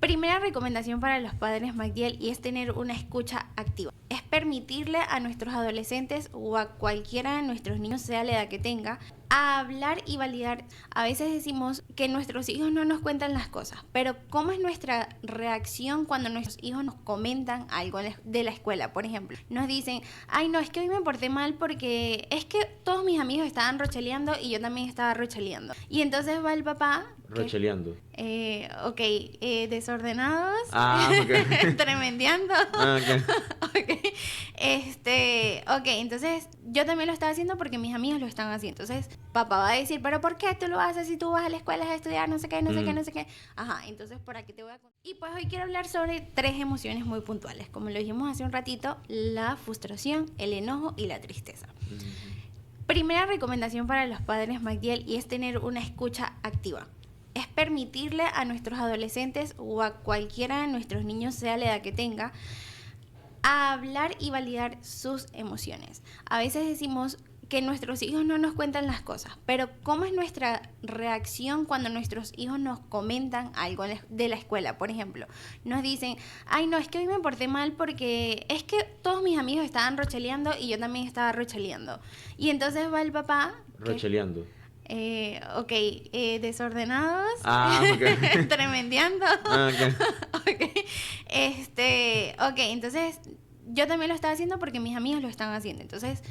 Primera recomendación para los padres, Magdiel, y es tener una escucha activa. Es permitirle a nuestros adolescentes o a cualquiera de nuestros niños, sea la edad que tenga, a hablar y validar. A veces decimos que nuestros hijos no nos cuentan las cosas, pero ¿cómo es nuestra reacción cuando nuestros hijos nos comentan algo de la escuela? Por ejemplo, nos dicen, ay no, es que hoy me porté mal porque es que todos mis amigos estaban rocheleando y yo también estaba rocheleando. Y entonces va el papá... Rocheleando. Desordenados, Ok. tremendeando. Ok. Entonces yo también lo estaba haciendo porque mis amigos lo están haciendo. Entonces papá va a decir, pero ¿por qué tú lo haces si tú vas a la escuela a estudiar no sé qué, no sé qué, no sé qué? Ajá, entonces por aquí te voy a contar. Y pues hoy quiero hablar sobre 3 emociones muy puntuales. Como lo dijimos hace un ratito, la frustración, el enojo y la tristeza. Primera recomendación para los padres, Magdiel, y es tener una escucha activa. Es permitirle a nuestros adolescentes o a cualquiera de nuestros niños, sea la edad que tenga, a hablar y validar sus emociones. A veces decimos que nuestros hijos no nos cuentan las cosas, pero ¿cómo es nuestra reacción cuando nuestros hijos nos comentan algo de la escuela? Por ejemplo, nos dicen, ay no, es que hoy me porté mal porque es que todos mis amigos estaban rocheleando y yo también estaba rocheleando. Y entonces va el papá... Rocheleando. Desordenados, Ok. tremendeando. Entonces yo también lo estaba haciendo porque mis amigos lo están haciendo. Entonces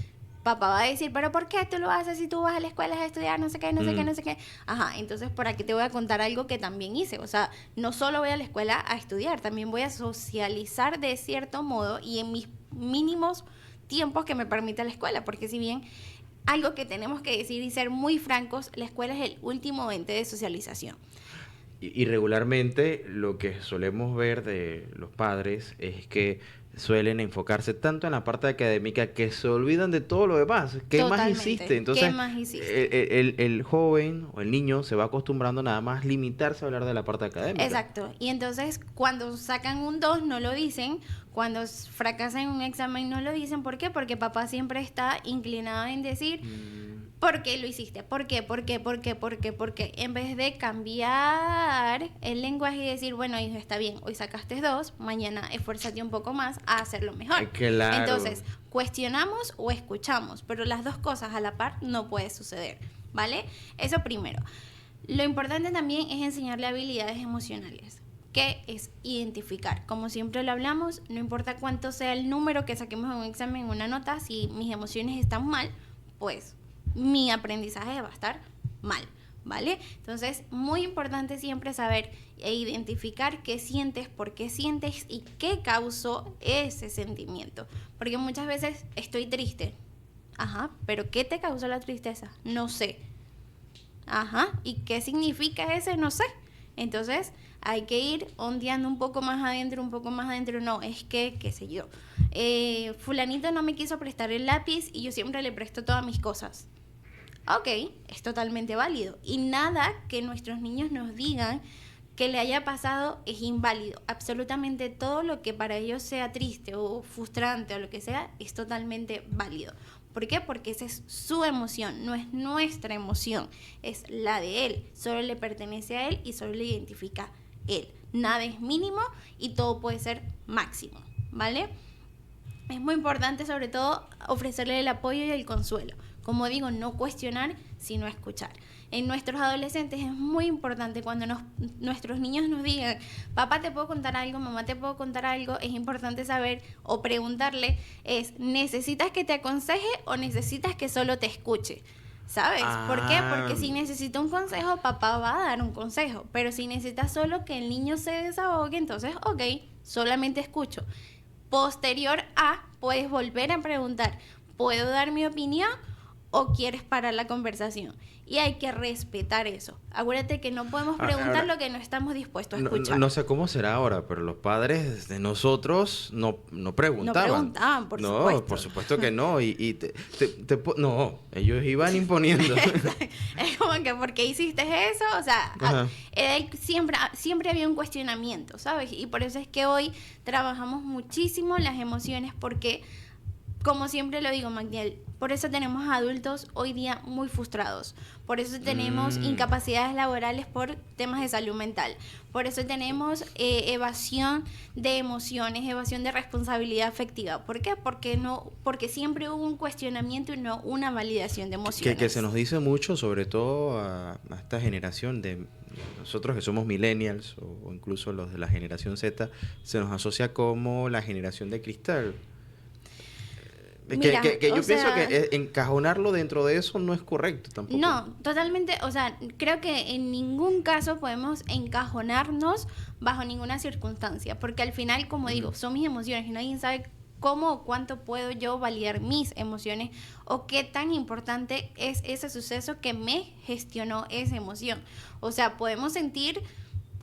papá va a decir, pero ¿por qué tú lo haces si tú vas a la escuela a estudiar no sé qué, no sé qué, no sé qué? Ajá, entonces por aquí te voy a contar algo que también hice. O sea, no solo voy a la escuela a estudiar, también voy a socializar de cierto modo y en mis mínimos tiempos que me permite la escuela, porque si bien algo que tenemos que decir y ser muy francos, la escuela es el último ente de socialización. Y regularmente lo que solemos ver de los padres es que suelen enfocarse tanto en la parte académica que se olvidan de todo lo demás. ¿Qué más hiciste? Entonces, ¿qué más hiciste? el joven o el niño se va acostumbrando nada más limitarse a hablar de la parte académica. Exacto. Y entonces cuando sacan un 2 no lo dicen, cuando fracasan en un examen no lo dicen. ¿Por qué? Porque papá siempre está inclinado en decir... ¿Por qué lo hiciste? ¿Por qué? ¿Por qué? ¿Por qué? ¿Por qué? ¿Por qué? En vez de cambiar el lenguaje y decir, bueno, hijo, está bien, hoy sacaste 2, mañana esfuérzate un poco más a hacerlo mejor. Claro. Entonces, cuestionamos o escuchamos, pero las dos cosas a la par no puede suceder, ¿vale? Eso primero. Lo importante también es enseñarle habilidades emocionales, que es identificar. Como siempre lo hablamos, no importa cuánto sea el número que saquemos en un examen, en una nota, si mis emociones están mal, pues... mi aprendizaje va a estar mal, ¿vale? Entonces, muy importante siempre saber e identificar qué sientes, por qué sientes y qué causó ese sentimiento. Porque muchas veces estoy triste. Ajá, pero ¿qué te causó la tristeza? No sé. Ajá, ¿y qué significa ese? No sé. Entonces, hay que ir ondeando un poco más adentro, un poco más adentro. No, es que, qué sé yo, fulanito no me quiso prestar el lápiz y yo siempre le presto todas mis cosas. Ok, es totalmente válido. Y nada que nuestros niños nos digan que le haya pasado es inválido. Absolutamente todo lo que para ellos sea triste o frustrante o lo que sea es totalmente válido. ¿Por qué? Porque esa es su emoción, no es nuestra emoción, es la de él. Solo le pertenece a él y solo le identifica él. Nada es mínimo y todo puede ser máximo, ¿vale? Es muy importante sobre todo ofrecerle el apoyo y el consuelo. Como digo, no cuestionar, sino escuchar. En nuestros adolescentes es muy importante cuando nuestros niños nos digan, papá, ¿te puedo contar algo? Mamá, ¿te puedo contar algo? Es importante saber o preguntarle, ¿necesitas que te aconseje o necesitas que solo te escuche? ¿Sabes? ¿Por qué? Porque si necesita un consejo, papá va a dar un consejo. Pero si necesita solo que el niño se desahogue, entonces, ok, solamente escucho. Posterior a, puedes volver a preguntar, ¿puedo dar mi opinión o quieres parar la conversación? Y hay que respetar eso. Acuérdate que no podemos preguntar Ahora, lo que no estamos dispuestos a escuchar. No sé cómo será ahora, pero los padres de nosotros no preguntaban. No preguntaban, por supuesto. No, por supuesto que no. No, ellos iban imponiendo. Es como que, ¿por qué hiciste eso? O sea, siempre había un cuestionamiento, ¿sabes? Y por eso es que hoy trabajamos muchísimo las emociones porque, como siempre lo digo, Magdiel, Por eso tenemos adultos hoy día muy frustrados. Por eso tenemos Mm. incapacidades laborales por temas de salud mental. Por eso tenemos evasión de emociones, evasión de responsabilidad afectiva. ¿Por qué? Porque siempre hubo un cuestionamiento y no una validación de emociones. Que se nos dice mucho, sobre todo a esta generación de nosotros que somos millennials o incluso los de la generación Z, se nos asocia como la generación de cristal. Mira, Que o yo pienso sea, que encajonarlo dentro de eso no es correcto tampoco. no, totalmente, o sea, creo que en ningún caso podemos encajonarnos bajo ninguna circunstancia, porque al final, como digo, son mis emociones y nadie sabe cómo o cuánto puedo yo validar mis emociones o qué tan importante es ese suceso que me gestionó esa emoción. O sea, podemos sentir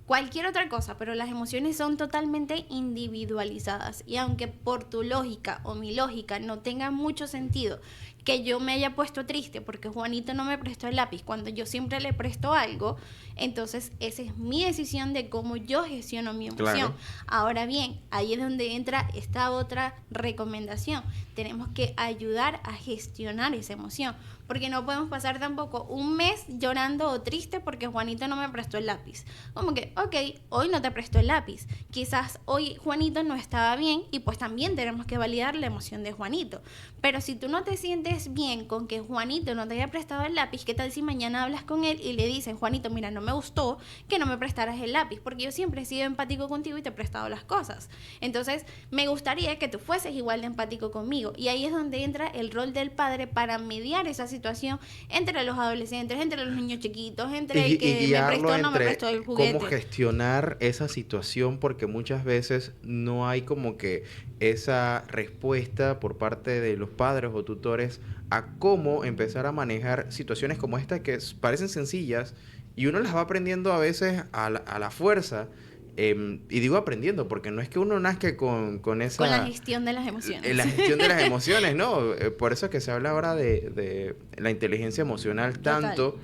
cualquier otra cosa, pero las emociones son totalmente individualizadas y aunque por tu lógica o mi lógica no tenga mucho sentido que yo me haya puesto triste porque Juanito no me prestó el lápiz cuando yo siempre le presto algo, entonces esa es mi decisión de cómo yo gestiono mi emoción. Claro. Ahora bien, ahí es donde entra esta otra recomendación. Tenemos que ayudar a gestionar esa emoción, porque no podemos pasar tampoco un mes llorando o triste porque Juanito no me prestó el lápiz. Como que, ok, hoy no te prestó el lápiz. Quizás hoy Juanito no estaba bien y pues también tenemos que validar la emoción de Juanito. Pero si tú no te sientes bien con que Juanito no te haya prestado el lápiz, ¿qué tal si mañana hablas con él y le dices, Juanito, mira, no me gustó que no me prestaras el lápiz, porque yo siempre he sido empático contigo y te he prestado las cosas? Entonces, me gustaría que tú fueses igual de empático conmigo. Y ahí es donde entra el rol del padre para mediar esa situación entre los adolescentes, entre los niños chiquitos, entre el que me prestó o no me prestó el juguete. Cómo gestionar esa situación, porque muchas veces no hay como que esa respuesta por parte de los padres o tutores a cómo empezar a manejar situaciones como esta que parecen sencillas y uno las va aprendiendo a veces a la fuerza. Y digo aprendiendo, porque no es que uno nazca con esa... Con la gestión de las emociones. La gestión de las emociones, ¿no? Por eso es que se habla ahora de la inteligencia emocional tanto.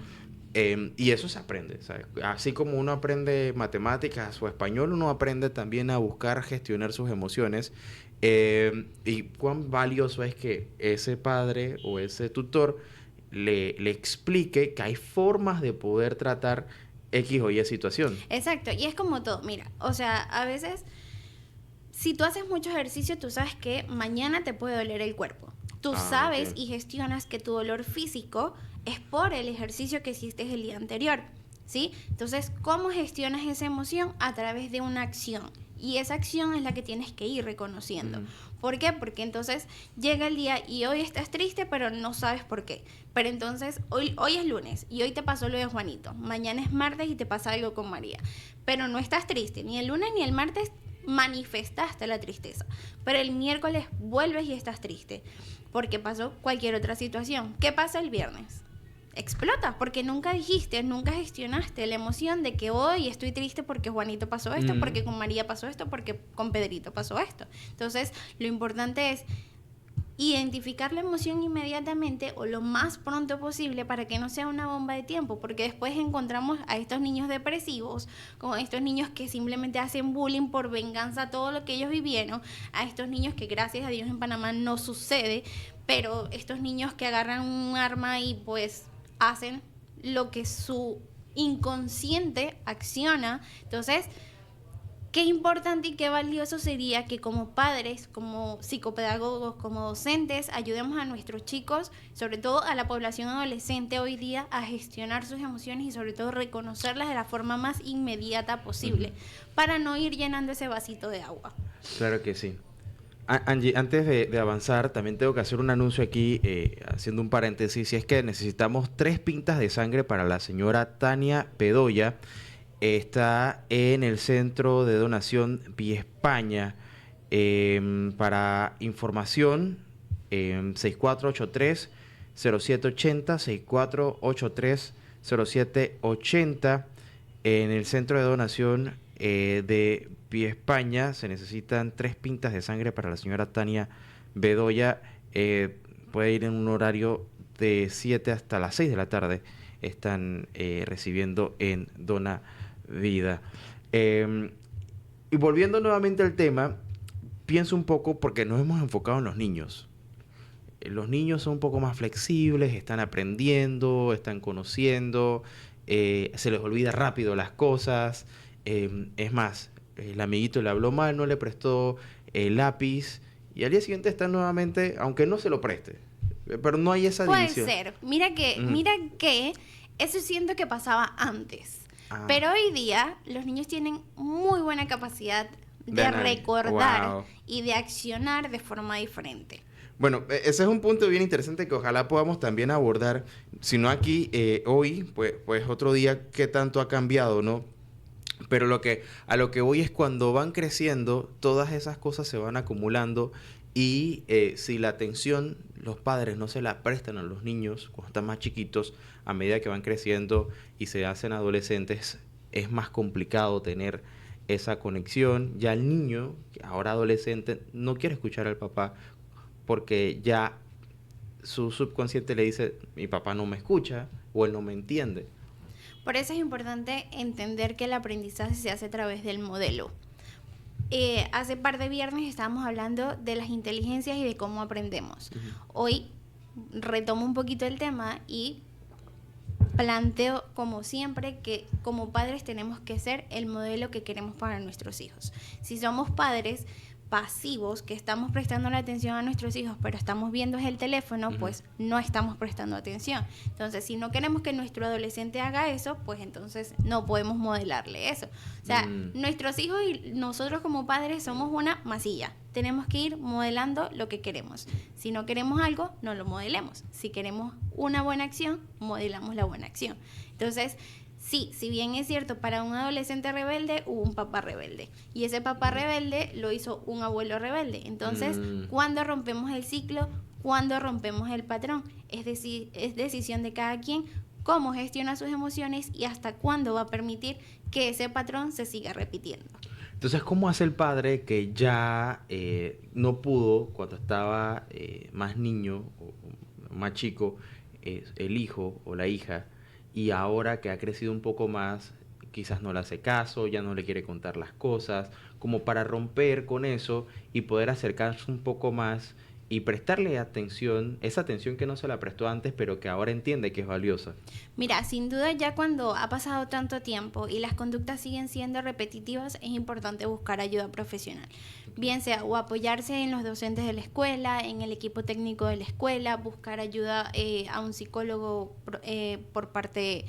Y eso se aprende, ¿sabes? Así como uno aprende matemáticas o español, uno aprende también a buscar gestionar sus emociones. Y cuán valioso es que ese padre o ese tutor le explique que hay formas de poder tratar X o Y situación. Exacto, y es como todo, mira, o sea, a veces, si tú haces mucho ejercicio, tú sabes que mañana te puede doler el cuerpo. Tú sabes Ok. y gestionas que tu dolor físico es por el ejercicio que hiciste el día anterior, ¿sí? Entonces, ¿cómo gestionas esa emoción? A través de una acción. Y esa acción es la que tienes que ir reconociendo. ¿Por qué? Porque entonces llega el día y hoy estás triste, pero no sabes por qué. Pero entonces hoy es lunes y hoy te pasó lo de Juanito. Mañana es martes y te pasa algo con María. Pero no estás triste. Ni el lunes ni el martes manifestaste la tristeza. Pero el miércoles vuelves y estás triste. Porque pasó cualquier otra situación. ¿Qué pasa el viernes? Explota, porque nunca dijiste, nunca gestionaste la emoción de que hoy estoy triste porque Juanito pasó esto, porque con María pasó esto, porque con Pedrito pasó esto. Entonces, lo importante es identificar la emoción inmediatamente o lo más pronto posible para que no sea una bomba de tiempo, porque después encontramos a estos niños depresivos, como estos niños que simplemente hacen bullying por venganza a todo lo que ellos vivieron, a estos niños que gracias a Dios en Panamá no sucede, pero estos niños que agarran un arma y pues hacen lo que su inconsciente acciona. Entonces, qué importante y qué valioso sería que como padres, como psicopedagogos, como docentes, ayudemos a nuestros chicos, sobre todo a la población adolescente hoy día, a gestionar sus emociones y sobre todo reconocerlas de la forma más inmediata posible, para no ir llenando ese vasito de agua. Claro que sí. Angie, antes de avanzar, también tengo que hacer un anuncio aquí, haciendo un paréntesis, y es que necesitamos 3 pintas de sangre para la señora Tania Bedoya. Está en el centro de donación Vía España. Para información, 6483-0780, 6483-0780. En el centro de donación de Vía España se necesitan 3 pintas de sangre para la señora Tania Bedoya. Puede ir en un horario de 7 hasta las 6 de la tarde. Están recibiendo en Dona Vida. Y volviendo nuevamente al tema, pienso un poco porque nos hemos enfocado en los niños. los niños son un poco más flexibles, están aprendiendo, están conociendo, se les olvida rápido las cosas. Es más, el amiguito le habló mal, no le prestó el lápiz y al día siguiente está nuevamente, aunque no se lo preste. Pero no hay esa división. Puede ser. Mira que eso siento que pasaba antes. Pero hoy día los niños tienen muy buena capacidad de recordar wow. y de accionar de forma diferente. Bueno, ese es un punto bien interesante que ojalá podamos también abordar, si no aquí, hoy, pues otro día, qué tanto ha cambiado, ¿no? Pero a lo que voy es cuando van creciendo, todas esas cosas se van acumulando y si la atención los padres no se la prestan a los niños cuando están más chiquitos, a medida que van creciendo y se hacen adolescentes, es más complicado tener esa conexión. Ya el niño, ahora adolescente, no quiere escuchar al papá porque ya su subconsciente le dice, mi papá no me escucha o él no me entiende. Por eso es importante entender que el aprendizaje se hace a través del modelo. Hace par de viernes estábamos hablando de las inteligencias y de cómo aprendemos. Uh-huh. Hoy retomo un poquito el tema y planteo, como siempre, que como padres tenemos que ser el modelo que queremos para nuestros hijos. Si somos padres pasivos, que estamos prestando la atención a nuestros hijos, pero estamos viendo el teléfono, uh-huh, pues no estamos prestando atención. Entonces, si no queremos que nuestro adolescente haga eso, pues entonces no podemos modelarle eso. O sea, nuestros hijos y nosotros como padres somos una masilla. Tenemos que ir modelando lo que queremos. Si no queremos algo, no lo modelemos. Si queremos una buena acción, modelamos la buena acción. Entonces, sí, si bien es cierto, para un adolescente rebelde hubo un papá rebelde. Y ese papá rebelde lo hizo un abuelo rebelde. Entonces, ¿cuándo rompemos el ciclo? ¿Cuándo rompemos el patrón? Es decir, es decisión de cada quien cómo gestiona sus emociones y hasta cuándo va a permitir que ese patrón se siga repitiendo. Entonces, ¿cómo hace el padre que ya no pudo, cuando estaba más niño o más chico, el hijo o la hija, y ahora que ha crecido un poco más, quizás no le hace caso, ya no le quiere contar las cosas, como para romper con eso y poder acercarse un poco más y prestarle atención, esa atención que no se la prestó antes, pero que ahora entiende que es valiosa? Mira, sin duda ya cuando ha pasado tanto tiempo y las conductas siguen siendo repetitivas, es importante buscar ayuda profesional. Bien sea o apoyarse en los docentes de la escuela, en el equipo técnico de la escuela, buscar ayuda a un psicólogo por parte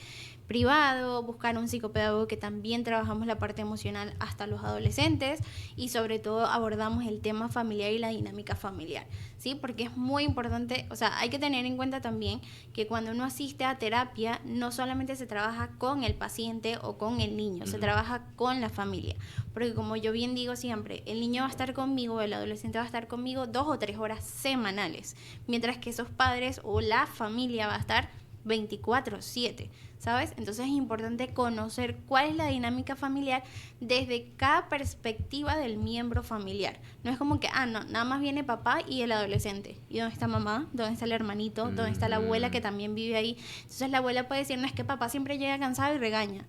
privado, buscar un psicopedagogo, que también trabajamos la parte emocional hasta los adolescentes y sobre todo abordamos el tema familiar y la dinámica familiar, ¿sí? Porque es muy importante, o sea, hay que tener en cuenta también que cuando uno asiste a terapia no solamente se trabaja con el paciente o con el niño, se trabaja con la familia, porque como yo bien digo siempre, el niño va a estar conmigo, el adolescente va a estar conmigo 2 o 3 horas semanales, mientras que esos padres o la familia va a estar 24/7, ¿sabes? Entonces es importante conocer cuál es la dinámica familiar desde cada perspectiva del miembro familiar. No es como que, no, nada más viene papá y el adolescente. ¿Y dónde está mamá? ¿Dónde está el hermanito? ¿Dónde está la abuela que también vive ahí? Entonces la abuela puede decir, no, es que papá siempre llega cansado y regaña.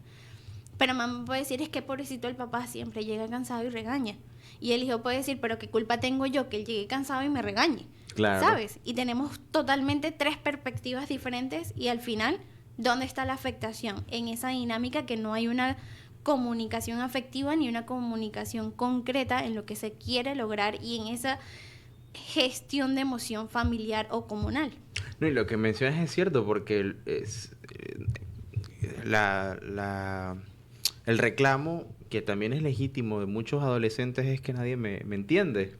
Pero mamá puede decir, es que pobrecito el papá siempre llega cansado y regaña. Y el hijo puede decir, pero qué culpa tengo yo que él llegue cansado y me regañe. Claro. ¿Sabes? Y tenemos totalmente 3 perspectivas diferentes y al final, ¿dónde está la afectación? En esa dinámica que no hay una comunicación afectiva ni una comunicación concreta en lo que se quiere lograr y en esa gestión de emoción familiar o comunal. No, y lo que mencionas es cierto, porque el reclamo, que también es legítimo de muchos adolescentes, es que nadie me entiende.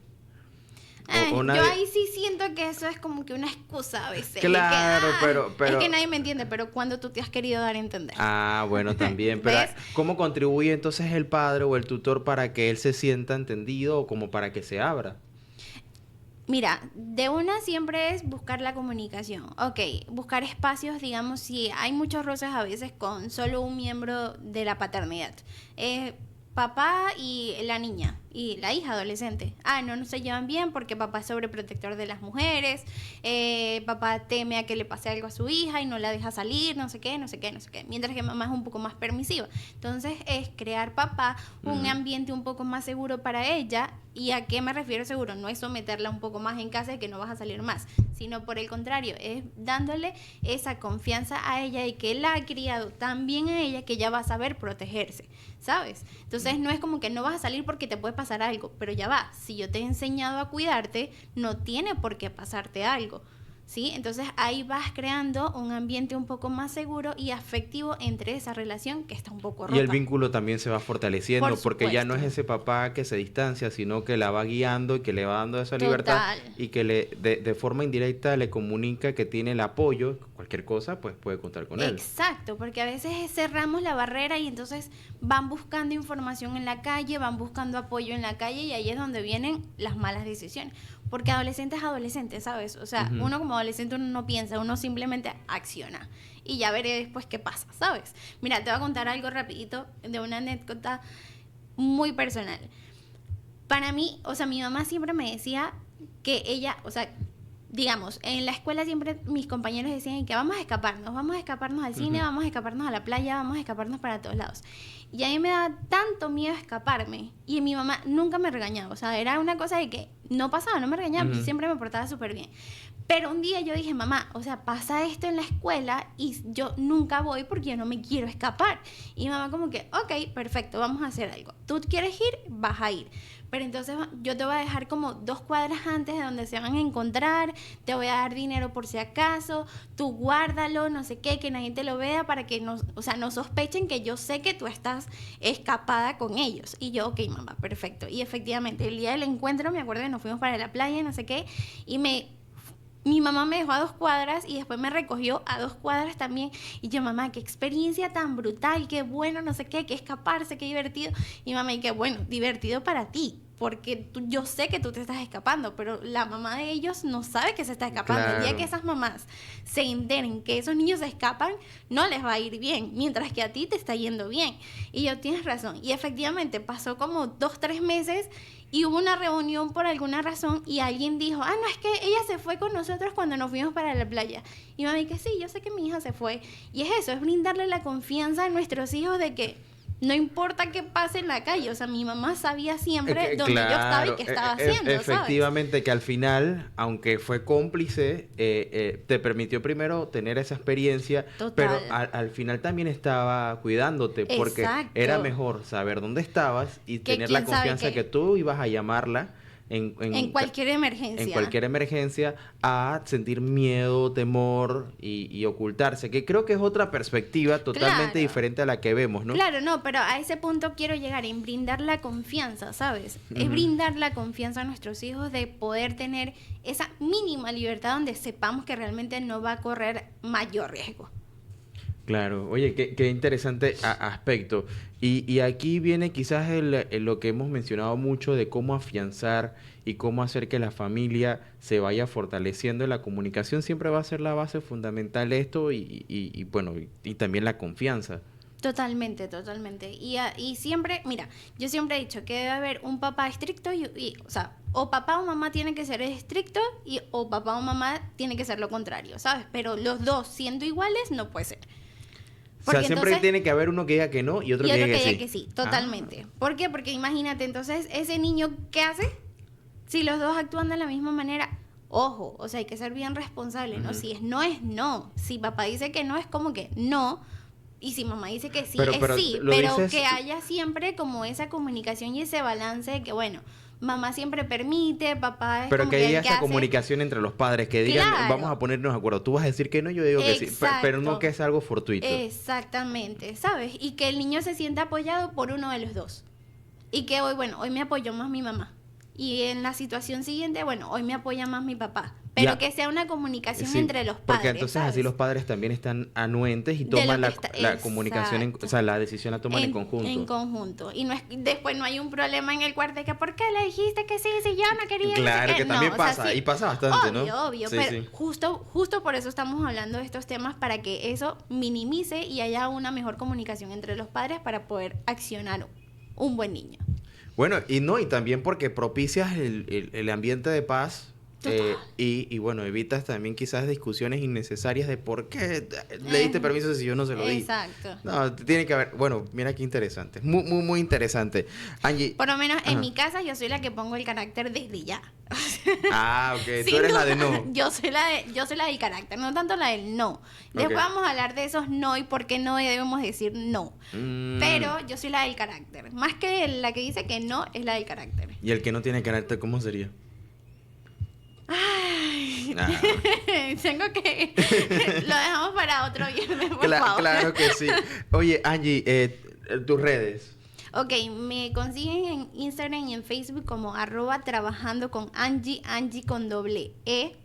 Yo ahí sí siento que eso es como que una excusa a veces. Claro, pero... Es que nadie me entiende, pero cuando tú te has querido dar a entender. Bueno, también. Pero ¿cómo contribuye entonces el padre o el tutor para que él se sienta entendido o como para que se abra? Mira, de una siempre es buscar la comunicación. Ok, buscar espacios, digamos, si hay muchos roces a veces con solo un miembro de la paternidad. papá y la niña y la hija adolescente. Ah, no se llevan bien porque papá es sobreprotector de las mujeres, papá teme a que le pase algo a su hija y no la deja salir, no sé qué, no sé qué, no sé qué. Mientras que mamá es un poco más permisiva. Entonces es crear papá un ambiente un poco más seguro para ella. ¿Y a qué me refiero seguro? No es someterla un poco más en casa y que no vas a salir más, sino por el contrario, es dándole esa confianza a ella y que él la ha criado tan bien a ella que ella va a saber protegerse, ¿sabes? Entonces no es como que no vas a salir porque te puede pasar algo, pero ya va, si yo te he enseñado a cuidarte, no tiene por qué pasarte algo, ¿sí? Entonces ahí vas creando un ambiente un poco más seguro y afectivo entre esa relación que está un poco rota. Y el vínculo también se va fortaleciendo, Por porque ya no es supuesto. ese papá que se distancia, sino que la va guiando y que le va dando esa libertad Total. y que de forma indirecta le comunica que tiene el apoyo, cualquier cosa, pues puede contar con él. Exacto, porque a veces cerramos la barrera y entonces van buscando información en la calle, van buscando apoyo en la calle y ahí es donde vienen las malas decisiones. Porque adolescente es adolescente, ¿sabes? O sea, uno como adolescente uno no piensa, uno simplemente acciona. Y ya veré después qué pasa, ¿sabes? Mira, te voy a contar algo rapidito de una anécdota muy personal. Para mí, o sea, mi mamá siempre me decía que ella, o sea, digamos, en la escuela siempre mis compañeros decían que vamos a escaparnos al cine, vamos a escaparnos a la playa, vamos a escaparnos para todos lados. Y a mí me daba tanto miedo escaparme y mi mamá nunca me regañaba, o sea, era una cosa de que no pasaba, no me regañaba, yo siempre me portaba súper bien. Pero un día yo dije, mamá, o sea, pasa esto en la escuela y yo nunca voy porque yo no me quiero escapar. Y mi mamá como que, ok, perfecto, vamos a hacer algo. Tú quieres ir, vas a ir. Pero entonces yo te voy a dejar como 2 cuadras antes de donde se van a encontrar, te voy a dar dinero por si acaso, tú guárdalo, no sé qué, que nadie te lo vea para que no, o sea, no sospechen que yo sé que tú estás escapada con ellos. Y yo, ok, mamá, perfecto. Y efectivamente, el día del encuentro, me acuerdo que nos fuimos para la playa, no sé qué, y mi mamá me dejó a 2 cuadras y después me recogió a 2 cuadras también. Y yo, mamá, qué experiencia tan brutal, qué bueno, no sé qué, qué escaparse, qué divertido. Y mamá, y qué bueno, divertido para ti, porque yo sé que tú te estás escapando, pero la mamá de ellos no sabe que se está escapando. Claro. El día que esas mamás se enteren que esos niños se escapan, no les va a ir bien, mientras que a ti te está yendo bien. Y yo, tienes razón. Y efectivamente pasó como 2, 3 meses y hubo una reunión por alguna razón y alguien dijo, ah, no, es que ella se fue con nosotros cuando nos fuimos para la playa. Y mami, que sí, yo sé que mi hija se fue. Y es eso, es brindarle la confianza a nuestros hijos de que no importa qué pase en la calle. O sea, mi mamá sabía siempre dónde yo estaba y qué estaba haciendo, efectivamente, ¿sabes? que al final, aunque fue cómplice, te permitió primero tener esa experiencia, Total. pero al final también estaba cuidándote, porque Exacto. era mejor saber dónde estabas y Que tener la quién sabe confianza qué. que tú ibas a llamarla En cualquier emergencia. en cualquier emergencia, a sentir miedo, temor y ocultarse, que creo que es otra perspectiva totalmente Claro. diferente a la que vemos, ¿no? Claro, no, pero a ese punto quiero llegar, en brindar la confianza, ¿sabes? Es brindar la confianza a nuestros hijos de poder tener esa mínima libertad donde sepamos que realmente no va a correr mayor riesgo. Claro, oye, qué interesante aspecto. Y aquí viene quizás lo que hemos mencionado mucho de cómo afianzar y cómo hacer que la familia se vaya fortaleciendo. La comunicación siempre va a ser la base fundamental de esto y bueno, y también la confianza. Totalmente, totalmente. Y siempre, mira, yo siempre he dicho que debe haber un papá estricto o sea, o papá o mamá tiene que ser estricto o papá o mamá tiene que ser lo contrario, ¿sabes? Pero los dos siendo iguales no puede ser. O sea, Porque siempre entonces, tiene que haber uno que diga que no y otro que diga que sí. que sí, totalmente. ¿Por qué? Porque imagínate, entonces, ese niño, ¿qué hace? Si los dos actúan de la misma manera, ojo, o sea, hay que ser bien responsable, ¿no? Si es no. Si papá dice que no, es como que no. Y si mamá dice que sí, Pero es sí. lo Pero dices- que haya siempre como esa comunicación y ese balance de que, bueno, mamá siempre permite, papá es Pero como que que haya el que esa hace. comunicación entre los padres, que digan, Claro. vamos a ponernos de acuerdo. Tú vas a decir que no, yo digo que sí, pero no Exacto. que es algo fortuito. Exactamente, ¿sabes? Y que el niño se sienta apoyado por uno de los dos. Y que hoy me apoyó más mi mamá. Y en la situación siguiente, bueno, hoy me apoya más mi papá. Pero Ya. que sea una comunicación Sí, entre los padres. porque entonces ¿sabes? así los padres también están anuentes y De lo toman que la, está- la comunicación, exacto. o sea, la decisión la toman en conjunto. En conjunto. Y no es, después no hay un problema en el cuarto de que ¿por qué le dijiste que sí si yo no quería? No sé Claro, qué? que también No, o sea, pasa, sí. y pasa bastante, Obvio, ¿no? obvio, Sí, pero sí. justo por eso estamos hablando de estos temas, para que eso minimice y haya una mejor comunicación entre los padres para poder accionar un buen niño. Bueno, y también porque propicias el ambiente de paz. Total. Y bueno, evitas también quizás discusiones innecesarias de por qué le diste Eh, permiso si yo no se lo di. exacto. No, tiene que haber. Bueno, mira qué interesante. Muy, muy, muy interesante. Angie. Por lo menos en Ajá. mi casa yo soy la que pongo el carácter desde ya. Ah, ok. Tú Sin eres la de duda, no. yo soy la del carácter, no tanto la del no. Ok. Después vamos a hablar de esos no y por qué no debemos decir no. Mm, Pero yo soy la del carácter. Más que la que dice que no, es la del carácter. ¿Y el que no tiene carácter, cómo sería? Ay, Ah. tengo que... Lo dejamos para otro viernes, por favor. Claro que sí. Oye, Angie, tus redes. Ok, me consiguen en Instagram y en Facebook como @trabajando con Angie, Angie con doble E.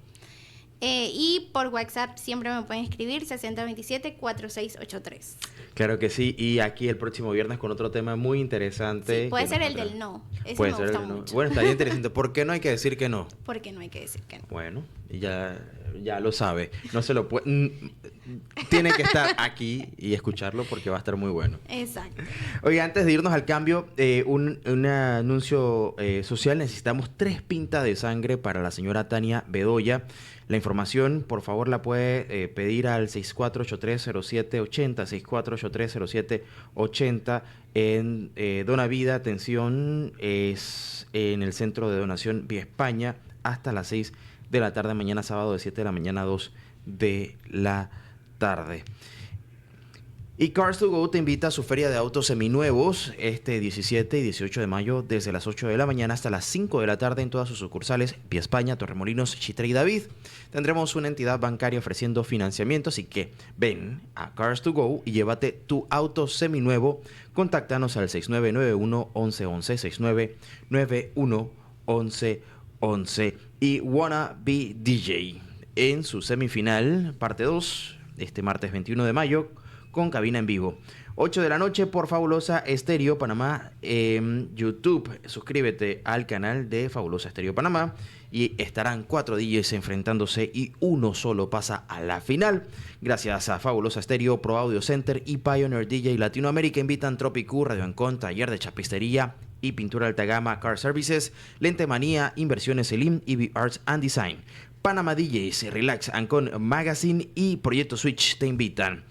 Y por WhatsApp siempre me pueden escribir 6027-4683. Claro que sí. Y aquí el próximo viernes con otro tema muy Sí, interesante. puede que ser nos el va a del no. Ese Puede me ser el gusta de no. mucho. Bueno, estaría interesante. ¿Por qué no hay que decir que no? Porque no hay que decir que no. Bueno, y ya lo sabe. No se lo puede. Tiene que estar aquí y escucharlo porque va a estar muy bueno. Exacto. Oye, antes de irnos al cambio, un anuncio social. Necesitamos 3 pintas de sangre para la señora Tania Bedoya. La información, por favor, la puede pedir al 64830780, 64830780 en Dona Vida. Atención, es en el Centro de Donación Vía España hasta las 6 de la tarde, mañana sábado de 7 de la mañana a 2 de la tarde. Y Cars2Go te invita a su feria de autos seminuevos este 17 y 18 de mayo desde las 8 de la mañana hasta las 5 de la tarde en todas sus sucursales Vía España, Torremolinos, Chitre y David. Tendremos una entidad bancaria ofreciendo financiamiento, así que ven a Cars2Go y llévate tu auto seminuevo. Contáctanos al 6991 1111, 6991 1111 y Wanna Be DJ en su semifinal, parte 2, este martes 21 de mayo, con cabina en vivo. 8 de la noche por Fabulosa Estéreo Panamá en YouTube. Suscríbete al canal de Fabulosa Estéreo Panamá y estarán 4 DJs enfrentándose y uno solo pasa a la final. Gracias a Fabulosa Estéreo, Pro Audio Center y Pioneer DJ Latinoamérica invitan Tropicú, Radio Ancon, Taller de Chapistería y Pintura Alta Gama, Car Services, Lente Manía, Inversiones Elim, EV Arts and Design. Panama DJs, Relax Ancon Magazine y Proyecto Switch te invitan.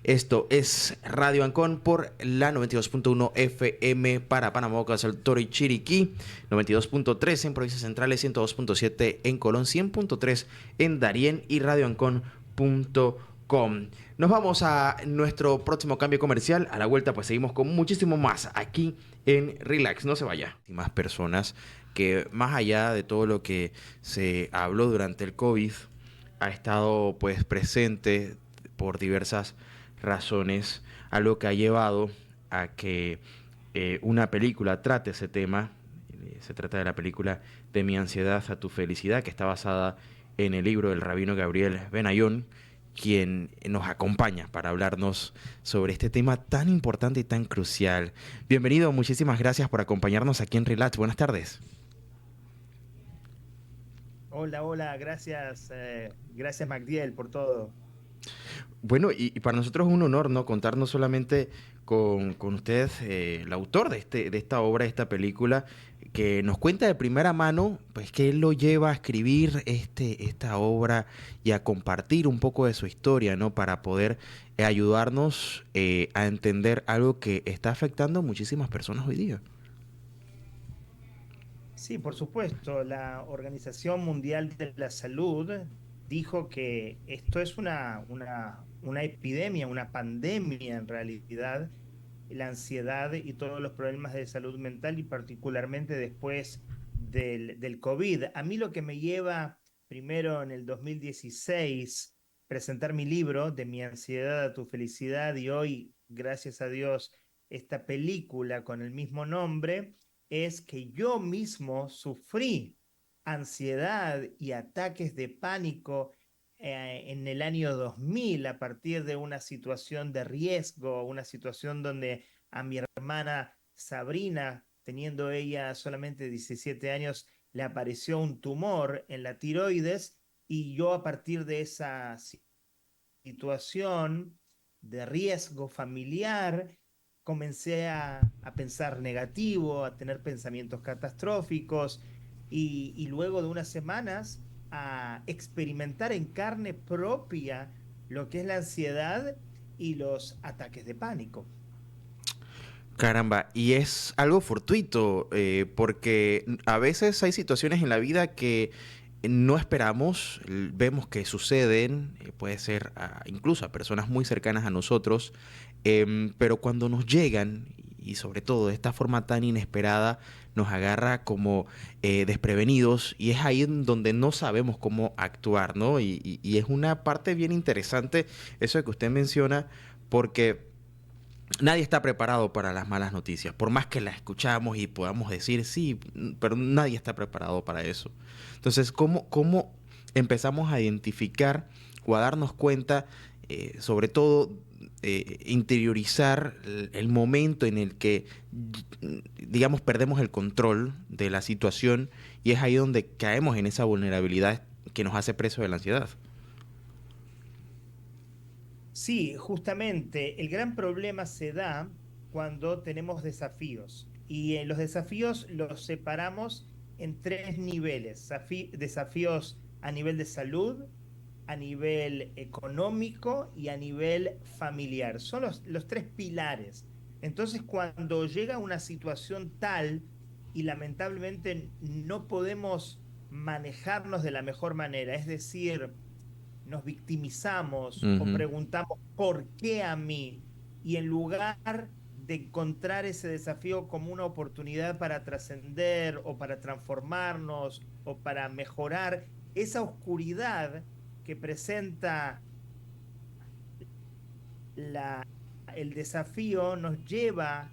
Esto es Radio Ancon por la 92.1 FM para Panamá, Bocas del Toro y Chiriquí, 92.3 en Provincias Centrales, 102.7 en Colón, 100.3 en Darién y radioancon.com. Nos vamos a nuestro próximo cambio comercial. A la vuelta pues seguimos con muchísimo más aquí en Relax. No se vaya. Y más personas que más allá de todo lo que se habló durante el COVID, ha estado pues presente por diversas razones, algo que ha llevado a que una película trate ese tema. Se trata de la película De mi ansiedad a tu felicidad, que está basada en el libro del rabino Gabriel Benayon, quien nos acompaña para hablarnos sobre este tema tan importante y tan crucial. Bienvenido, muchísimas gracias por acompañarnos aquí en Relax. Buenas tardes. Hola, gracias, gracias Magdiel por todo. Bueno, y para nosotros es un honor, ¿no? Contar no solamente con usted, el autor de esta obra, de esta película, que nos cuenta de primera mano, pues que él lo lleva a escribir esta obra y a compartir un poco de su historia, ¿no? Para poder ayudarnos a entender algo que está afectando a muchísimas personas hoy día. Sí, por supuesto, la Organización Mundial de la Salud dijo que esto es una epidemia, una pandemia en realidad, la ansiedad y todos los problemas de salud mental y particularmente después del COVID. A mí lo que me lleva primero en el 2016 presentar mi libro De mi ansiedad a tu felicidad y hoy, gracias a Dios, esta película con el mismo nombre, es que yo mismo sufrí ansiedad y ataques de pánico en el año 2000 a partir de una situación de riesgo, una situación donde a mi hermana Sabrina, teniendo ella solamente 17 años, le apareció un tumor en la tiroides y yo a partir de esa situación de riesgo familiar comencé a pensar negativo, a tener pensamientos catastróficos y luego de unas semanas a experimentar en carne propia lo que es la ansiedad y los ataques de pánico. Caramba, y es algo fortuito, porque a veces hay situaciones en la vida que no esperamos, vemos que suceden, puede ser incluso a personas muy cercanas a nosotros, pero cuando nos llegan, y sobre todo de esta forma tan inesperada, nos agarra como desprevenidos y es ahí en donde no sabemos cómo actuar, ¿no? Y es una parte bien interesante eso que usted menciona, porque nadie está preparado para las malas noticias, por más que las escuchamos y podamos decir sí, pero nadie está preparado para eso. Entonces, ¿cómo empezamos a identificar o a darnos cuenta, sobre todo, interiorizar el momento en el que, digamos, perdemos el control de la situación y es ahí donde caemos en esa vulnerabilidad que nos hace presos de la ansiedad? Sí, justamente el gran problema se da cuando tenemos desafíos y los desafíos los separamos en tres niveles. Desafíos a nivel de salud, a nivel económico y a nivel familiar. Son los tres pilares. Entonces, cuando llega una situación tal y lamentablemente no podemos manejarnos de la mejor manera, es decir, nos victimizamos o Ujú. preguntamos ¿por qué a mí? Y en lugar de encontrar ese desafío como una oportunidad para trascender o para transformarnos o para mejorar esa oscuridad que presenta la, el desafío, nos lleva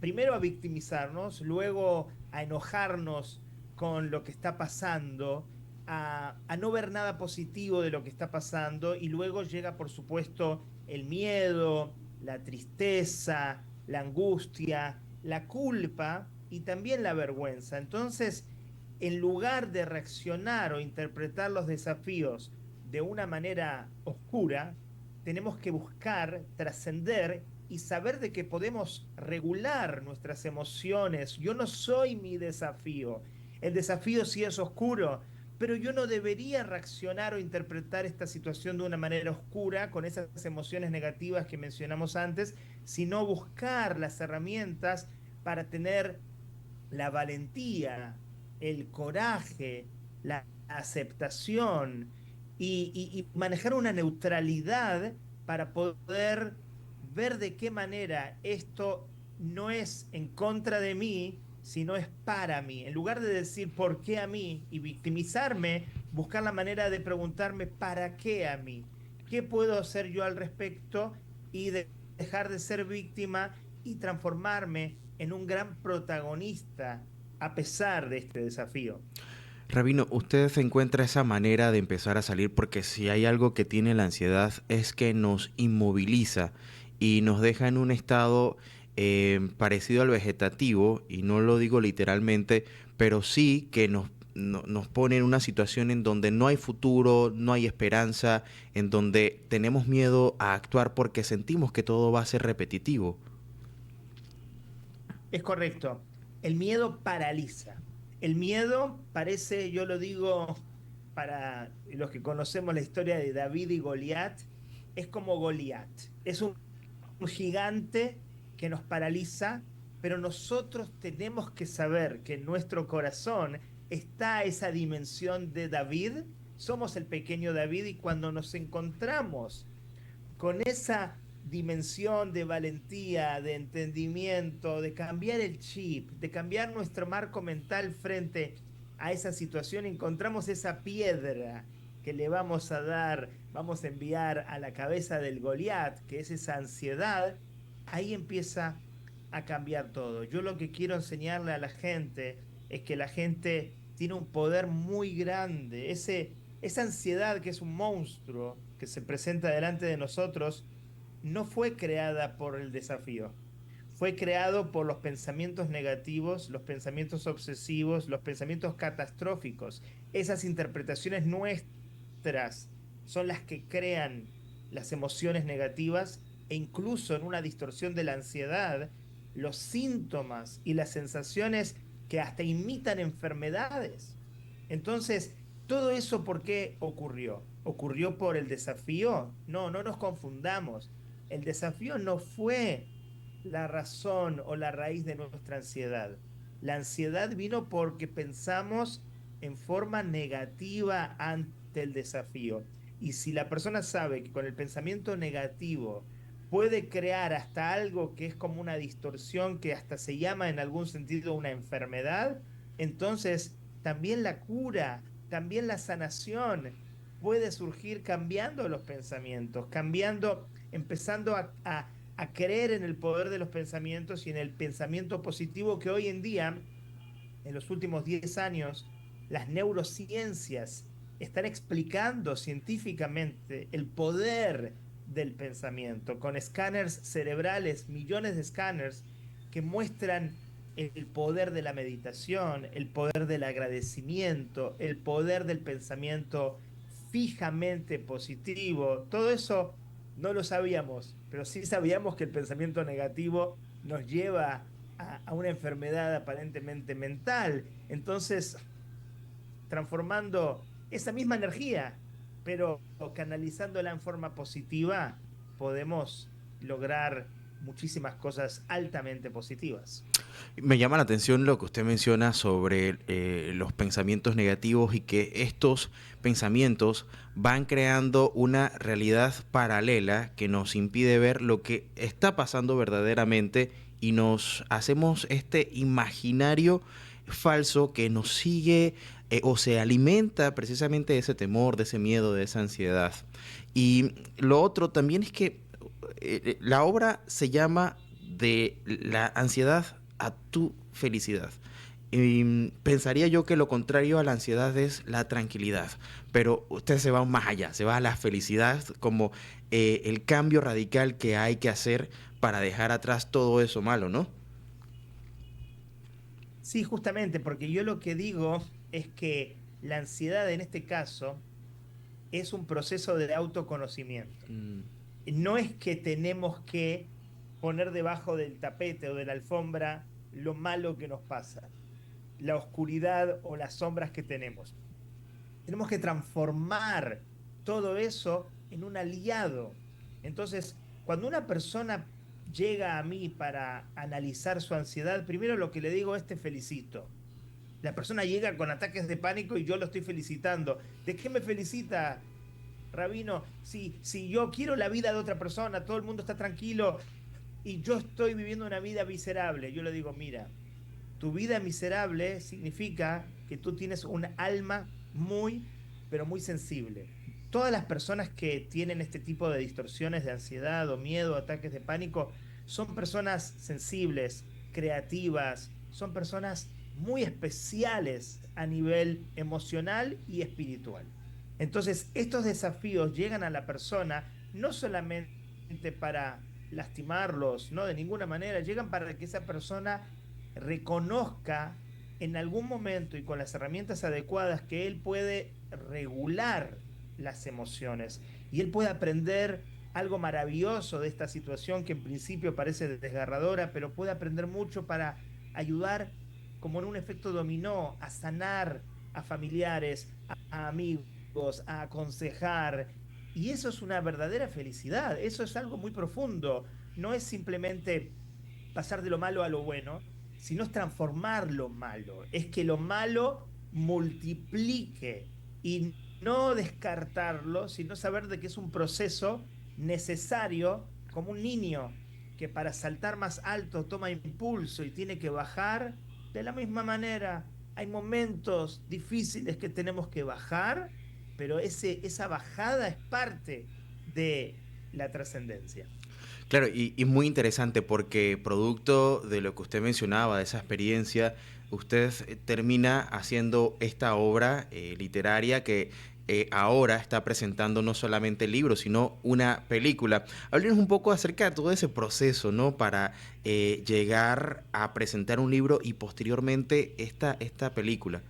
primero a victimizarnos, luego a enojarnos con lo que está pasando, a no ver nada positivo de lo que está pasando y luego llega, por supuesto, el miedo, la tristeza, la angustia, la culpa y también la vergüenza. Entonces, en lugar de reaccionar o interpretar los desafíos de una manera oscura, tenemos que buscar trascender y saber de que podemos regular nuestras emociones. Yo no soy mi desafío. El desafío sí es oscuro, pero yo no debería reaccionar o interpretar esta situación de una manera oscura con esas emociones negativas que mencionamos antes, sino buscar las herramientas para tener la valentía, el coraje, la aceptación y manejar una neutralidad para poder ver de qué manera esto no es en contra de mí, sino es para mí. En lugar de decir por qué a mí y victimizarme, buscar la manera de preguntarme para qué a mí, qué puedo hacer yo al respecto y dejar de ser víctima y transformarme en un gran protagonista a pesar de este desafío. Rabino, ¿usted se encuentra esa manera de empezar a salir? Porque si hay algo que tiene la ansiedad es que nos inmoviliza y nos deja en un estado parecido al vegetativo, y no lo digo literalmente, pero sí que nos pone en una situación en donde no hay futuro, no hay esperanza, en donde tenemos miedo a actuar porque sentimos que todo va a ser repetitivo. Es correcto. El miedo paraliza. El miedo parece, yo lo digo para los que conocemos la historia de David y Goliat, es como Goliat. Es un gigante que nos paraliza, pero nosotros tenemos que saber que en nuestro corazón está esa dimensión de David. Somos el pequeño David y cuando nos encontramos con esa dimensión de valentía, de entendimiento, de cambiar el chip, de cambiar nuestro marco mental frente a esa situación, encontramos esa piedra que le vamos a dar, vamos a enviar a la cabeza del Goliat, que es esa ansiedad, ahí empieza a cambiar todo. Yo lo que quiero enseñarle a la gente es que la gente tiene un poder muy grande, esa ansiedad que es un monstruo que se presenta delante de nosotros, no fue creada por el desafío. Fue creado por los pensamientos negativos, los pensamientos obsesivos, los pensamientos catastróficos. Esas interpretaciones nuestras son las que crean las emociones negativas e incluso en una distorsión de la ansiedad, los síntomas y las sensaciones que hasta imitan enfermedades. Entonces, ¿todo eso por qué ocurrió? ¿Ocurrió por el desafío? No, no nos confundamos. El desafío no fue la razón o la raíz de nuestra ansiedad. La ansiedad vino porque pensamos en forma negativa ante el desafío. Y si la persona sabe que con el pensamiento negativo puede crear hasta algo que es como una distorsión, que hasta se llama en algún sentido una enfermedad, entonces también la cura, también la sanación puede surgir cambiando los pensamientos, cambiando, empezando a creer en el poder de los pensamientos y en el pensamiento positivo que hoy en día, en los últimos 10 años, las neurociencias están explicando científicamente el poder del pensamiento, con escáneres cerebrales, millones de escáneres que muestran el poder de la meditación, el poder del agradecimiento, el poder del pensamiento fijamente positivo. Todo eso no lo sabíamos, pero sí sabíamos que el pensamiento negativo nos lleva a una enfermedad aparentemente mental. Entonces, transformando esa misma energía, pero canalizándola en forma positiva, podemos lograr muchísimas cosas altamente positivas. Me llama la atención lo que usted menciona sobre los pensamientos negativos y que estos pensamientos van creando una realidad paralela que nos impide ver lo que está pasando verdaderamente y nos hacemos este imaginario falso que nos sigue o se alimenta precisamente de ese temor, de ese miedo, de esa ansiedad. Y lo otro también es que la obra se llama De la ansiedad a tu felicidad. Y pensaría yo que lo contrario a la ansiedad es la tranquilidad, pero usted se va más allá, se va a la felicidad como el cambio radical que hay que hacer para dejar atrás todo eso malo, ¿no? Sí, justamente, porque yo lo que digo es que la ansiedad en este caso es un proceso de autoconocimiento. Mm. No es que tenemos que poner debajo del tapete o de la alfombra lo malo que nos pasa, la oscuridad o las sombras que tenemos. Tenemos que transformar todo eso en un aliado. Entonces, cuando una persona llega a mí para analizar su ansiedad, primero lo que le digo es te felicito. La persona llega con ataques de pánico y yo lo estoy felicitando. ¿De qué me felicita, Rabino? Si yo quiero la vida de otra persona, todo el mundo está tranquilo y yo estoy viviendo una vida miserable, yo le digo, mira, tu vida miserable significa que tú tienes un alma muy, pero muy sensible. Todas las personas que tienen este tipo de distorsiones de ansiedad o miedo, ataques de pánico, son personas sensibles, creativas, son personas muy especiales a nivel emocional y espiritual. Entonces, estos desafíos llegan a la persona no solamente para lastimarlos, no de ninguna manera, llegan para que esa persona reconozca en algún momento y con las herramientas adecuadas que él puede regular las emociones y él puede aprender algo maravilloso de esta situación que en principio parece desgarradora, pero puede aprender mucho para ayudar como en un efecto dominó a sanar a familiares, a amigos, a aconsejar. Y eso es una verdadera felicidad, eso es algo muy profundo, no es simplemente pasar de lo malo a lo bueno, sino es transformar lo malo, es que lo malo multiplique y no descartarlo, sino saber de que es un proceso necesario, como un niño que para saltar más alto toma impulso y tiene que bajar, de la misma manera hay momentos difíciles que tenemos que bajar, pero esa bajada es parte de la trascendencia. Claro, y muy interesante porque producto de lo que usted mencionaba, de esa experiencia, usted termina haciendo esta obra literaria que ahora está presentando no solamente el libro, sino una película. Háblenos un poco acerca de todo ese proceso, ¿no? Para llegar a presentar un libro y posteriormente esta película.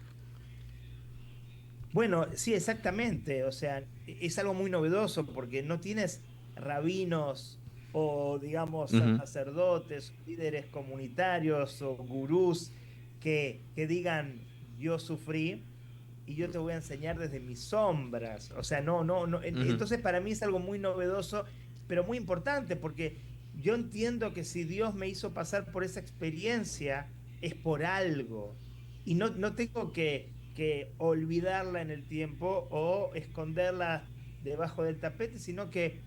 Bueno, sí, exactamente. O sea, es algo muy novedoso porque no tienes rabinos o digamos Ujú. sacerdotes, líderes comunitarios o gurús que digan, yo sufrí y yo te voy a enseñar desde mis sombras. O sea, no. Ujú. Entonces para mí es algo muy novedoso, pero muy importante, porque yo entiendo que si Dios me hizo pasar por esa experiencia, es por algo. Y no tengo que olvidarla en el tiempo o esconderla debajo del tapete, sino que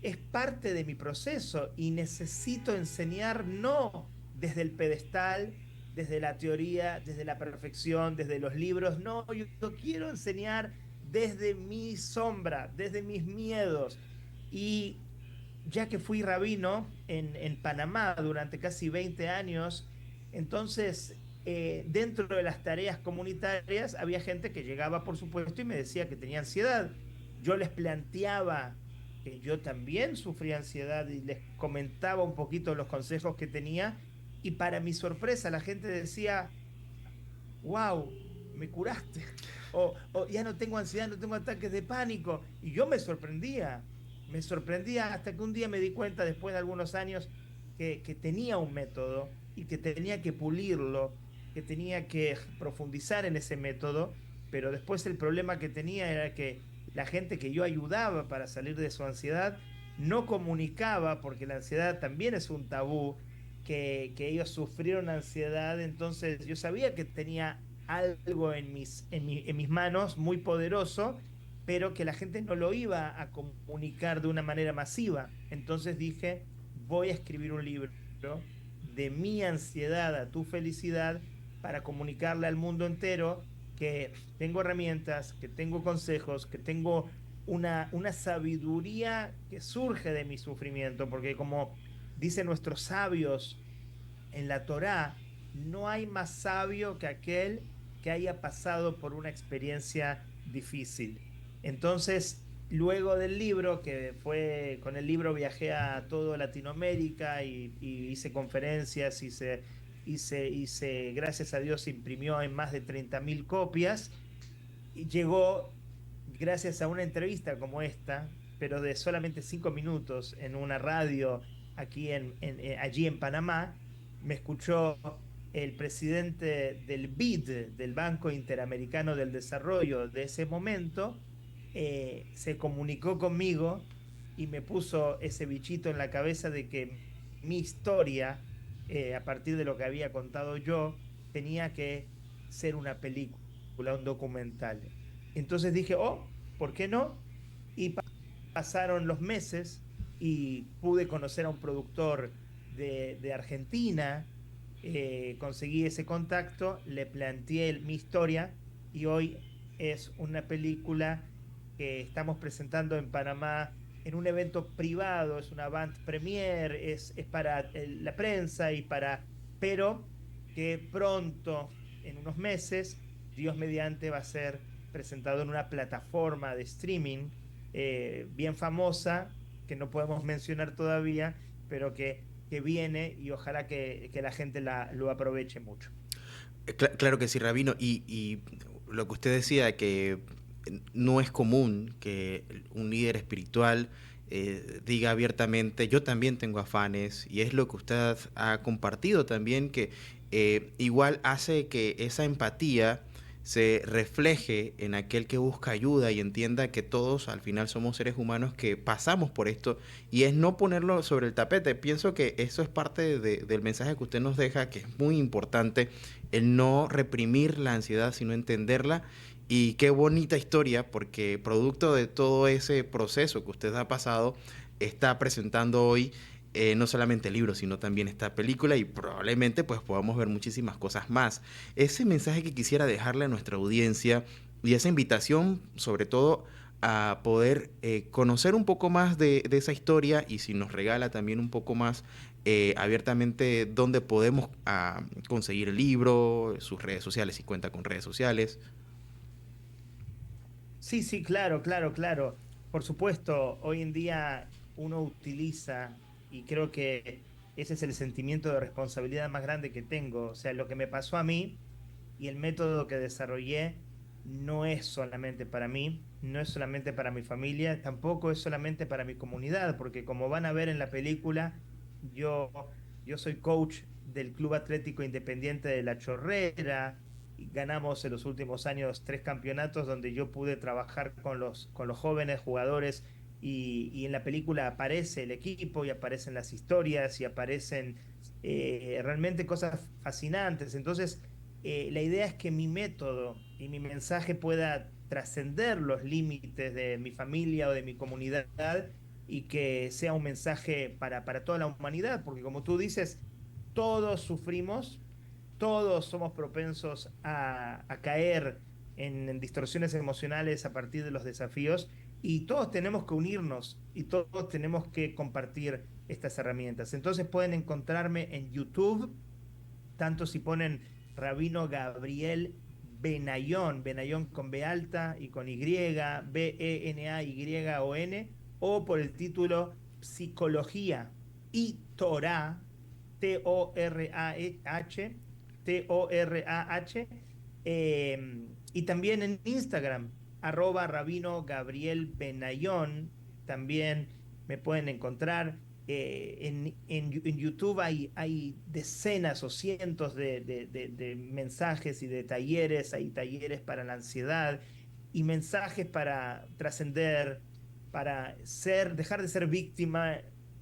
es parte de mi proceso y necesito enseñar no desde el pedestal, desde la teoría, desde la perfección, desde los libros. No, yo quiero enseñar desde mi sombra, desde mis miedos. Y ya que fui rabino en Panamá durante casi 20 años, entonces dentro de las tareas comunitarias había gente que llegaba, por supuesto, y me decía que tenía ansiedad. Yo les planteaba que yo también sufría ansiedad y les comentaba un poquito los consejos que tenía, y para mi sorpresa la gente decía, wow, me curaste. O ya no tengo ansiedad, no tengo ataques de pánico. Y yo me sorprendía hasta que un día me di cuenta, después de algunos años, que tenía un método y que tenía que pulirlo, que tenía que profundizar en ese método, pero después el problema que tenía era que la gente que yo ayudaba para salir de su ansiedad no comunicaba, porque la ansiedad también es un tabú, que ellos sufrieron ansiedad. Entonces yo sabía que tenía algo en mis manos muy poderoso, pero que la gente no lo iba a comunicar de una manera masiva. Entonces dije, voy a escribir un libro de mi ansiedad a tu felicidad, para comunicarle al mundo entero que tengo herramientas, que tengo consejos, que tengo una sabiduría que surge de mi sufrimiento, porque como dicen nuestros sabios en la Torá, no hay más sabio que aquel que haya pasado por una experiencia difícil. Entonces, luego del libro, que fue con el libro viajé a toda Latinoamérica y hice conferencias, gracias a Dios, se imprimió en más de 30.000 copias, y llegó gracias a una entrevista como esta, pero de solamente 5 minutos en una radio aquí allí en Panamá. Me escuchó el presidente del BID, del Banco Interamericano del Desarrollo de ese momento. Se comunicó conmigo y me puso ese bichito en la cabeza de que mi historia, a partir de lo que había contado yo, tenía que ser una película, un documental. Entonces dije, oh, ¿por qué no? Y pasaron los meses y pude conocer a un productor de Argentina. Conseguí ese contacto, le planteé mi historia y hoy es una película que estamos presentando en Panamá en un evento privado. Es una avant premiere, es para la prensa y pero que pronto, en unos meses, Dios mediante, va a ser presentado en una plataforma de streaming bien famosa, que no podemos mencionar todavía, pero que viene, y ojalá que la gente lo aproveche mucho. Claro que sí, Rabino. Y lo que usted decía, que no es común que un líder espiritual diga abiertamente, yo también tengo afanes, y es lo que usted ha compartido también, que igual hace que esa empatía se refleje en aquel que busca ayuda y entienda que todos al final somos seres humanos que pasamos por esto, y es no ponerlo sobre el tapete. Pienso que eso es parte del mensaje que usted nos deja, que es muy importante, el no reprimir la ansiedad, sino entenderla. Y qué bonita historia, porque producto de todo ese proceso que usted ha pasado, está presentando hoy no solamente el libro, sino también esta película, y probablemente pues podamos ver muchísimas cosas más. Ese mensaje que quisiera dejarle a nuestra audiencia, y esa invitación sobre todo a poder conocer un poco más de esa historia, y si nos regala también un poco más abiertamente dónde podemos conseguir el libro, sus redes sociales, si cuenta con redes sociales. Sí, sí, claro, claro, claro. Por supuesto, hoy en día uno utiliza, y creo que ese es el sentimiento de responsabilidad más grande que tengo. O sea, lo que me pasó a mí y el método que desarrollé no es solamente para mí, no es solamente para mi familia, tampoco es solamente para mi comunidad, porque como van a ver en la película, yo, yo soy coach del Club Atlético Independiente de La Chorrera, y ganamos en los últimos años 3 campeonatos donde yo pude trabajar con los jóvenes jugadores y en la película aparece el equipo y aparecen las historias y aparecen realmente cosas fascinantes. Entonces, la idea es que mi método y mi mensaje pueda trascender los límites de mi familia o de mi comunidad y que sea un mensaje para toda la humanidad, porque como tú dices, todos sufrimos, todos somos propensos a caer en distorsiones emocionales a partir de los desafíos y todos tenemos que unirnos y todos tenemos que compartir estas herramientas. Entonces pueden encontrarme en YouTube, tanto si ponen Rabino Gabriel Benayon, Benayon con B alta y con Y, Benayon, o por el título Psicología y Torah, Torah, Torah, y también en Instagram, @Rabino Gabriel Benayon, también me pueden encontrar. En YouTube hay decenas o cientos de mensajes y de talleres. Hay talleres para la ansiedad y mensajes para trascender, para dejar de ser víctima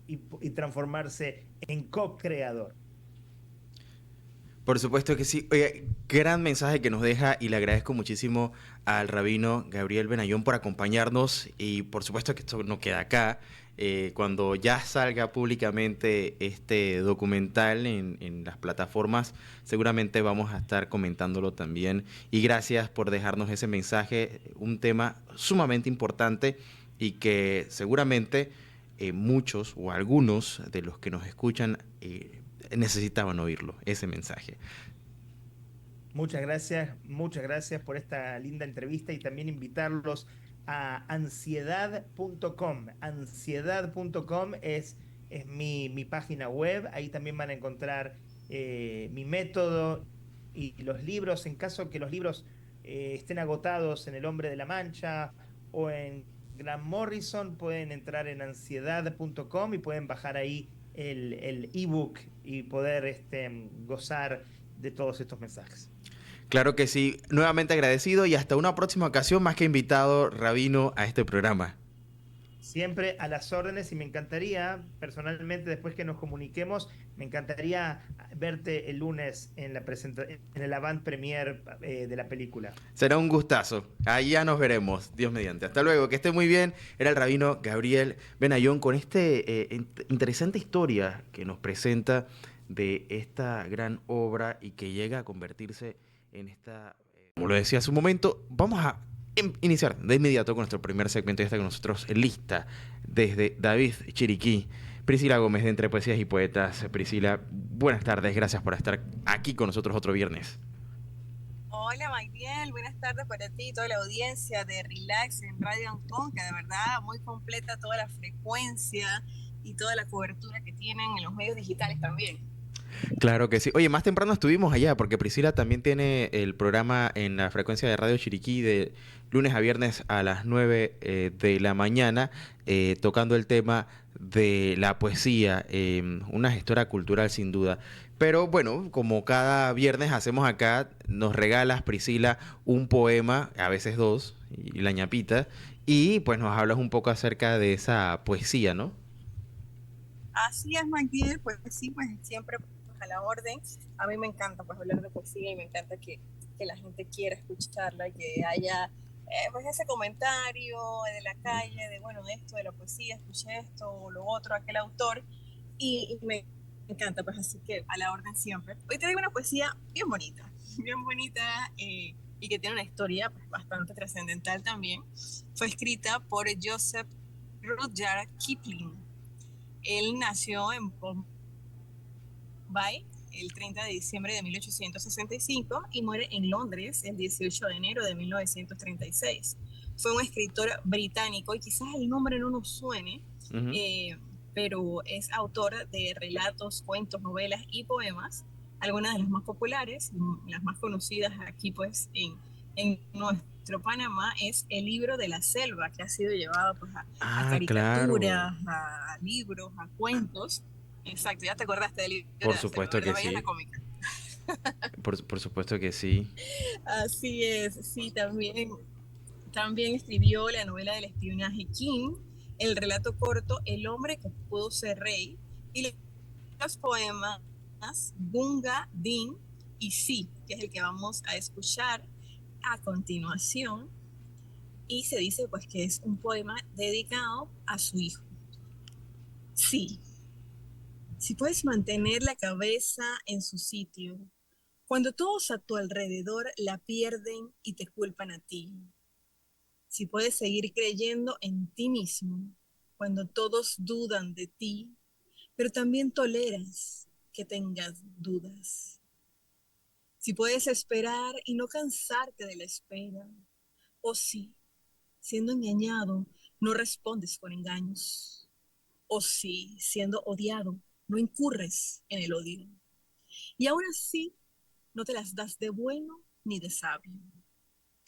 y transformarse en co-creador. Por supuesto que sí. Oye, gran mensaje que nos deja y le agradezco muchísimo al rabino Gabriel Benayon por acompañarnos y por supuesto que esto no queda acá. Cuando ya salga públicamente este documental en las plataformas, seguramente vamos a estar comentándolo también. Y gracias por dejarnos ese mensaje, un tema sumamente importante y que seguramente muchos o algunos de los que nos escuchan necesitaban oírlo, ese mensaje. Muchas gracias por esta linda entrevista y también invitarlos a ansiedad.com. Ansiedad.com es mi página web, ahí también van a encontrar mi método y los libros, en caso que los libros estén agotados en El Hombre de la Mancha o en Grant Morrison, pueden entrar en ansiedad.com y pueden bajar ahí el ebook y poder gozar de todos estos mensajes. Claro que sí, nuevamente agradecido y hasta una próxima ocasión, más que invitado, Rabino, a este programa. Siempre a las órdenes y me encantaría, personalmente, después que nos comuniquemos, me encantaría verte el lunes en el avant premier de la película. Será un gustazo. Allá nos veremos, Dios mediante. Hasta luego, que esté muy bien. Era el rabino Gabriel Benayon con interesante historia que nos presenta de esta gran obra y que llega a convertirse en esta, como lo decía hace un momento. Vamos a iniciar de inmediato con nuestro primer segmento. Ya está con nosotros lista desde David, Chiriquí, Priscila Gómez de Entre Poesías y Poetas. Priscila, buenas tardes, gracias por estar aquí con nosotros otro viernes. Hola Magdiel, buenas tardes para ti y toda la audiencia de Relax en Radio Ancon, que de verdad muy completa toda la frecuencia y toda la cobertura que tienen en los medios digitales también. Claro que sí. Oye, más temprano estuvimos allá porque Priscila también tiene el programa en la frecuencia de Radio Chiriquí de lunes a viernes a las 9 de la mañana, tocando el tema de la poesía, una gestora cultural sin duda. Pero bueno, como cada viernes hacemos acá, nos regalas, Priscila, un poema, a veces dos, y la ñapita, y pues nos hablas un poco acerca de esa poesía, ¿no? Así es, Magdiel, pues sí, pues siempre a la orden. A mí me encanta pues hablar de poesía y me encanta que la gente quiera escucharla, que haya pues ese comentario de la calle, de bueno, esto de la poesía, escuché esto o lo otro, aquel autor, y me encanta, pues así que a la orden siempre. Hoy te digo una poesía bien bonita y que tiene una historia pues, bastante trascendental también. Fue escrita por Joseph Rudyard Kipling. Él nació en Bombay el 30 de diciembre de 1865 y muere en Londres el 18 de enero de 1936. Fue un escritor británico y quizás el nombre no nos suene, pero es autor de relatos, cuentos, novelas y poemas, algunas de las más populares, las más conocidas aquí pues en en nuestro Panamá es El libro de la selva, que ha sido llevado pues a Ah, claro. caricaturas, a libros, a cuentos. Exacto, ya te acordaste del libro de Por la selva, supuesto ¿verdad? que Veías la sí. cómica. Por supuesto que sí. Así es, sí, también escribió la novela del espionaje King, el relato corto El hombre que pudo ser rey, y los poemas Gunga, Din y Sí, que es el que vamos a escuchar a continuación. Y se dice pues que es un poema dedicado a su hijo. Sí, si puedes mantener la cabeza en su sitio, cuando todos a tu alrededor la pierden y te culpan a ti. Si puedes seguir creyendo en ti mismo, cuando todos dudan de ti, pero también toleras que tengas dudas. Si puedes esperar y no cansarte de la espera, o si, siendo engañado, no respondes con engaños, o si, siendo odiado, no incurres en el odio. Y aún así, no te las das de bueno ni de sabio.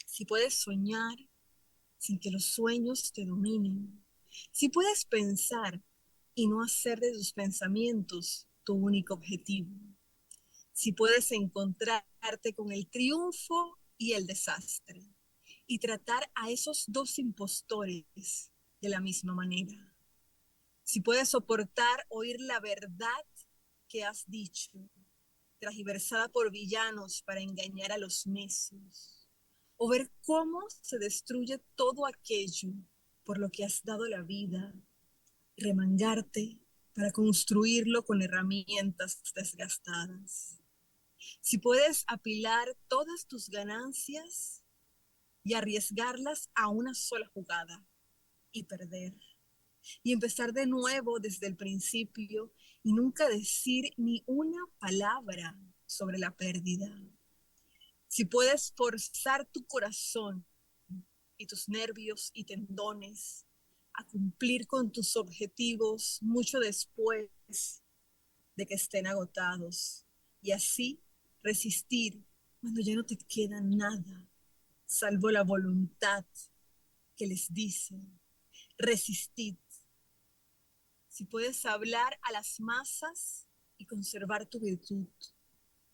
Si puedes soñar sin que los sueños te dominen, si puedes pensar y no hacer de tus pensamientos tu único objetivo, si puedes encontrarte con el triunfo y el desastre y tratar a esos dos impostores de la misma manera, si puedes soportar oír la verdad que has dicho, transversada por villanos para engañar a los necios, o ver cómo se destruye todo aquello por lo que has dado la vida, remangarte para construirlo con herramientas desgastadas. Si puedes apilar todas tus ganancias y arriesgarlas a una sola jugada y perder, y empezar de nuevo desde el principio y nunca decir ni una palabra sobre la pérdida. Si puedes forzar tu corazón y tus nervios y tendones a cumplir con tus objetivos mucho después de que estén agotados y así resistir cuando ya no te queda nada, salvo la voluntad que les dice, resistid. Si puedes hablar a las masas y conservar tu virtud,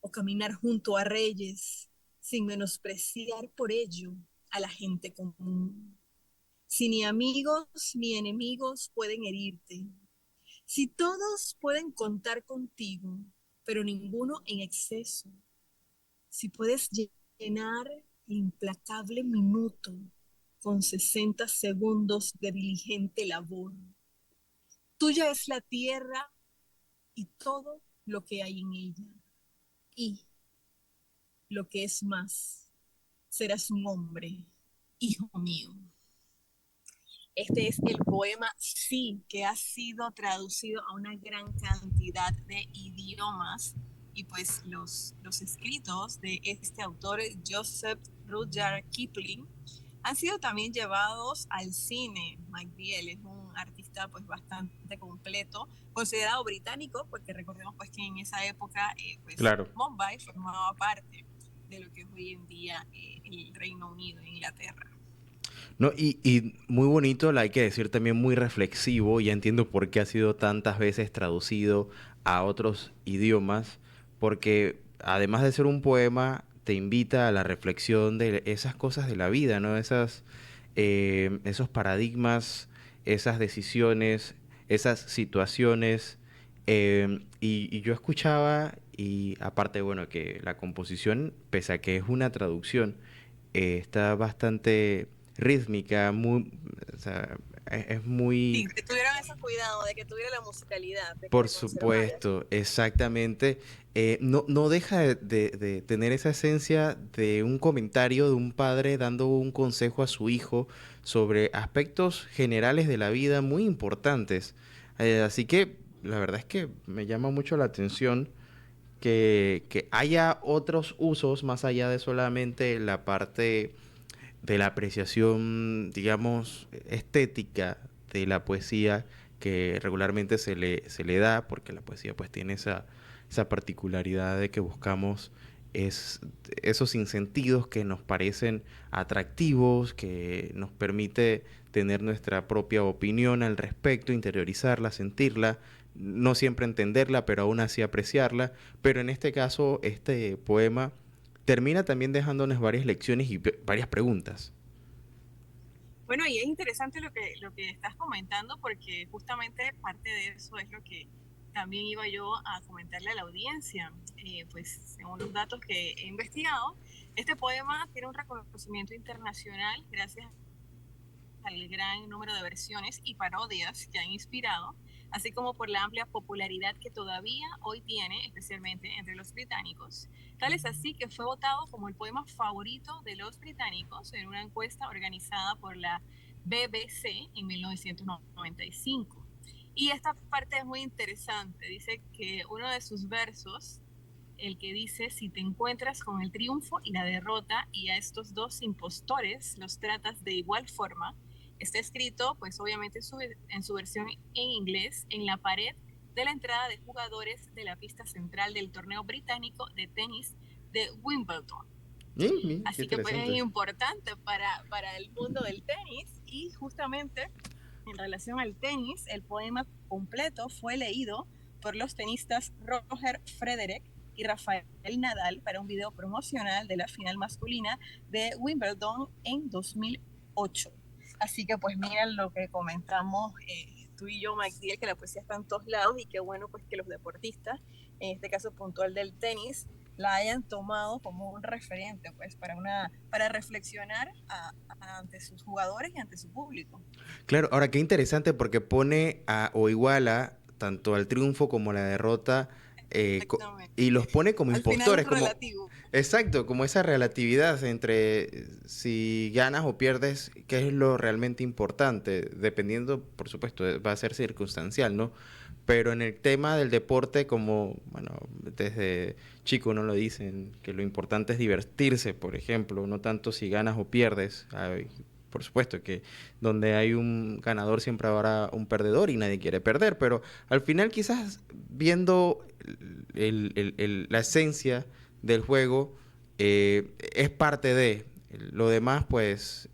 o caminar junto a reyes sin menospreciar por ello a la gente común. Si ni amigos ni enemigos pueden herirte, si todos pueden contar contigo, pero ninguno en exceso, si puedes llenar el implacable minuto con 60 segundos de diligente labor, tuya es la tierra y todo lo que hay en ella. Y lo que es más, serás un hombre, hijo mío. Este es el poema Sí, que ha sido traducido a una gran cantidad de idiomas y pues los escritos de este autor, Joseph Rudyard Kipling, han sido también llevados al cine. Mike Biel es un artista pues bastante completo, considerado británico, porque recordemos pues que en esa época pues Claro. Mumbai formaba parte de lo que es hoy en día el Reino Unido e Inglaterra. No, y muy bonito, hay que decir también muy reflexivo, ya entiendo por qué ha sido tantas veces traducido a otros idiomas, porque además de ser un poema, te invita a la reflexión de esas cosas de la vida, ¿no? Esos paradigmas, esas decisiones, esas situaciones. Y yo escuchaba, y aparte, bueno, que la composición, pese a que es una traducción, está bastante rítmica, muy, o sea, es muy, Sí, que tuvieran ese cuidado de que tuviera la musicalidad, de que por se conservara. supuesto, exactamente. No deja de tener esa esencia de un comentario de un padre dando un consejo a su hijo sobre aspectos generales de la vida muy importantes. Así que la verdad es que me llama mucho la atención que haya otros usos más allá de solamente la parte de la apreciación, digamos, estética de la poesía que regularmente se le da, porque la poesía pues tiene esa particularidad de que buscamos es esos sinsentidos que nos parecen atractivos, que nos permite tener nuestra propia opinión al respecto, interiorizarla, sentirla, no siempre entenderla, pero aún así apreciarla. Pero en este caso, este poema termina también dejándonos varias lecciones y varias preguntas. Bueno, y es interesante lo que estás comentando, porque justamente parte de eso es lo que también iba yo a comentarle a la audiencia. Pues según los datos que he investigado, este poema tiene un reconocimiento internacional gracias al gran número de versiones y parodias que han inspirado, así como por la amplia popularidad que todavía hoy tiene, especialmente entre los británicos. Tal es así que fue votado como el poema favorito de los británicos en una encuesta organizada por la BBC en 1995. Y esta parte es muy interesante. Dice que uno de sus versos, el que dice: si te encuentras con el triunfo y la derrota y a estos dos impostores los tratas de igual forma, está escrito, pues obviamente en su versión en inglés, en la pared de la entrada de jugadores de la pista central del torneo británico de tenis de Wimbledon. Así que pues es importante para el mundo del tenis, y justamente en relación al tenis, el poema completo fue leído por los tenistas Roger Federer y Rafael Nadal para un video promocional de la final masculina de Wimbledon en 2008. Así que pues miren lo que comentamos tú y yo, Magdiel, que la poesía está en todos lados, y qué bueno pues que los deportistas, en este caso puntual del tenis, la hayan tomado como un referente pues para reflexionar ante sus jugadores y ante su público. Claro, ahora qué interesante, porque pone o iguala tanto al triunfo como a la derrota, y los pone como al impostores, final es como relativo. exacto, como esa relatividad entre si ganas o pierdes, qué es lo realmente importante, dependiendo, por supuesto, va a ser circunstancial, ¿no? Pero en el tema del deporte, como, bueno, desde chico no lo dicen, que lo importante es divertirse, por ejemplo, no tanto si ganas o pierdes. Por supuesto que donde hay un ganador siempre habrá un perdedor y nadie quiere perder, pero al final quizás viendo la esencia del juego, es parte de. Lo demás, pues,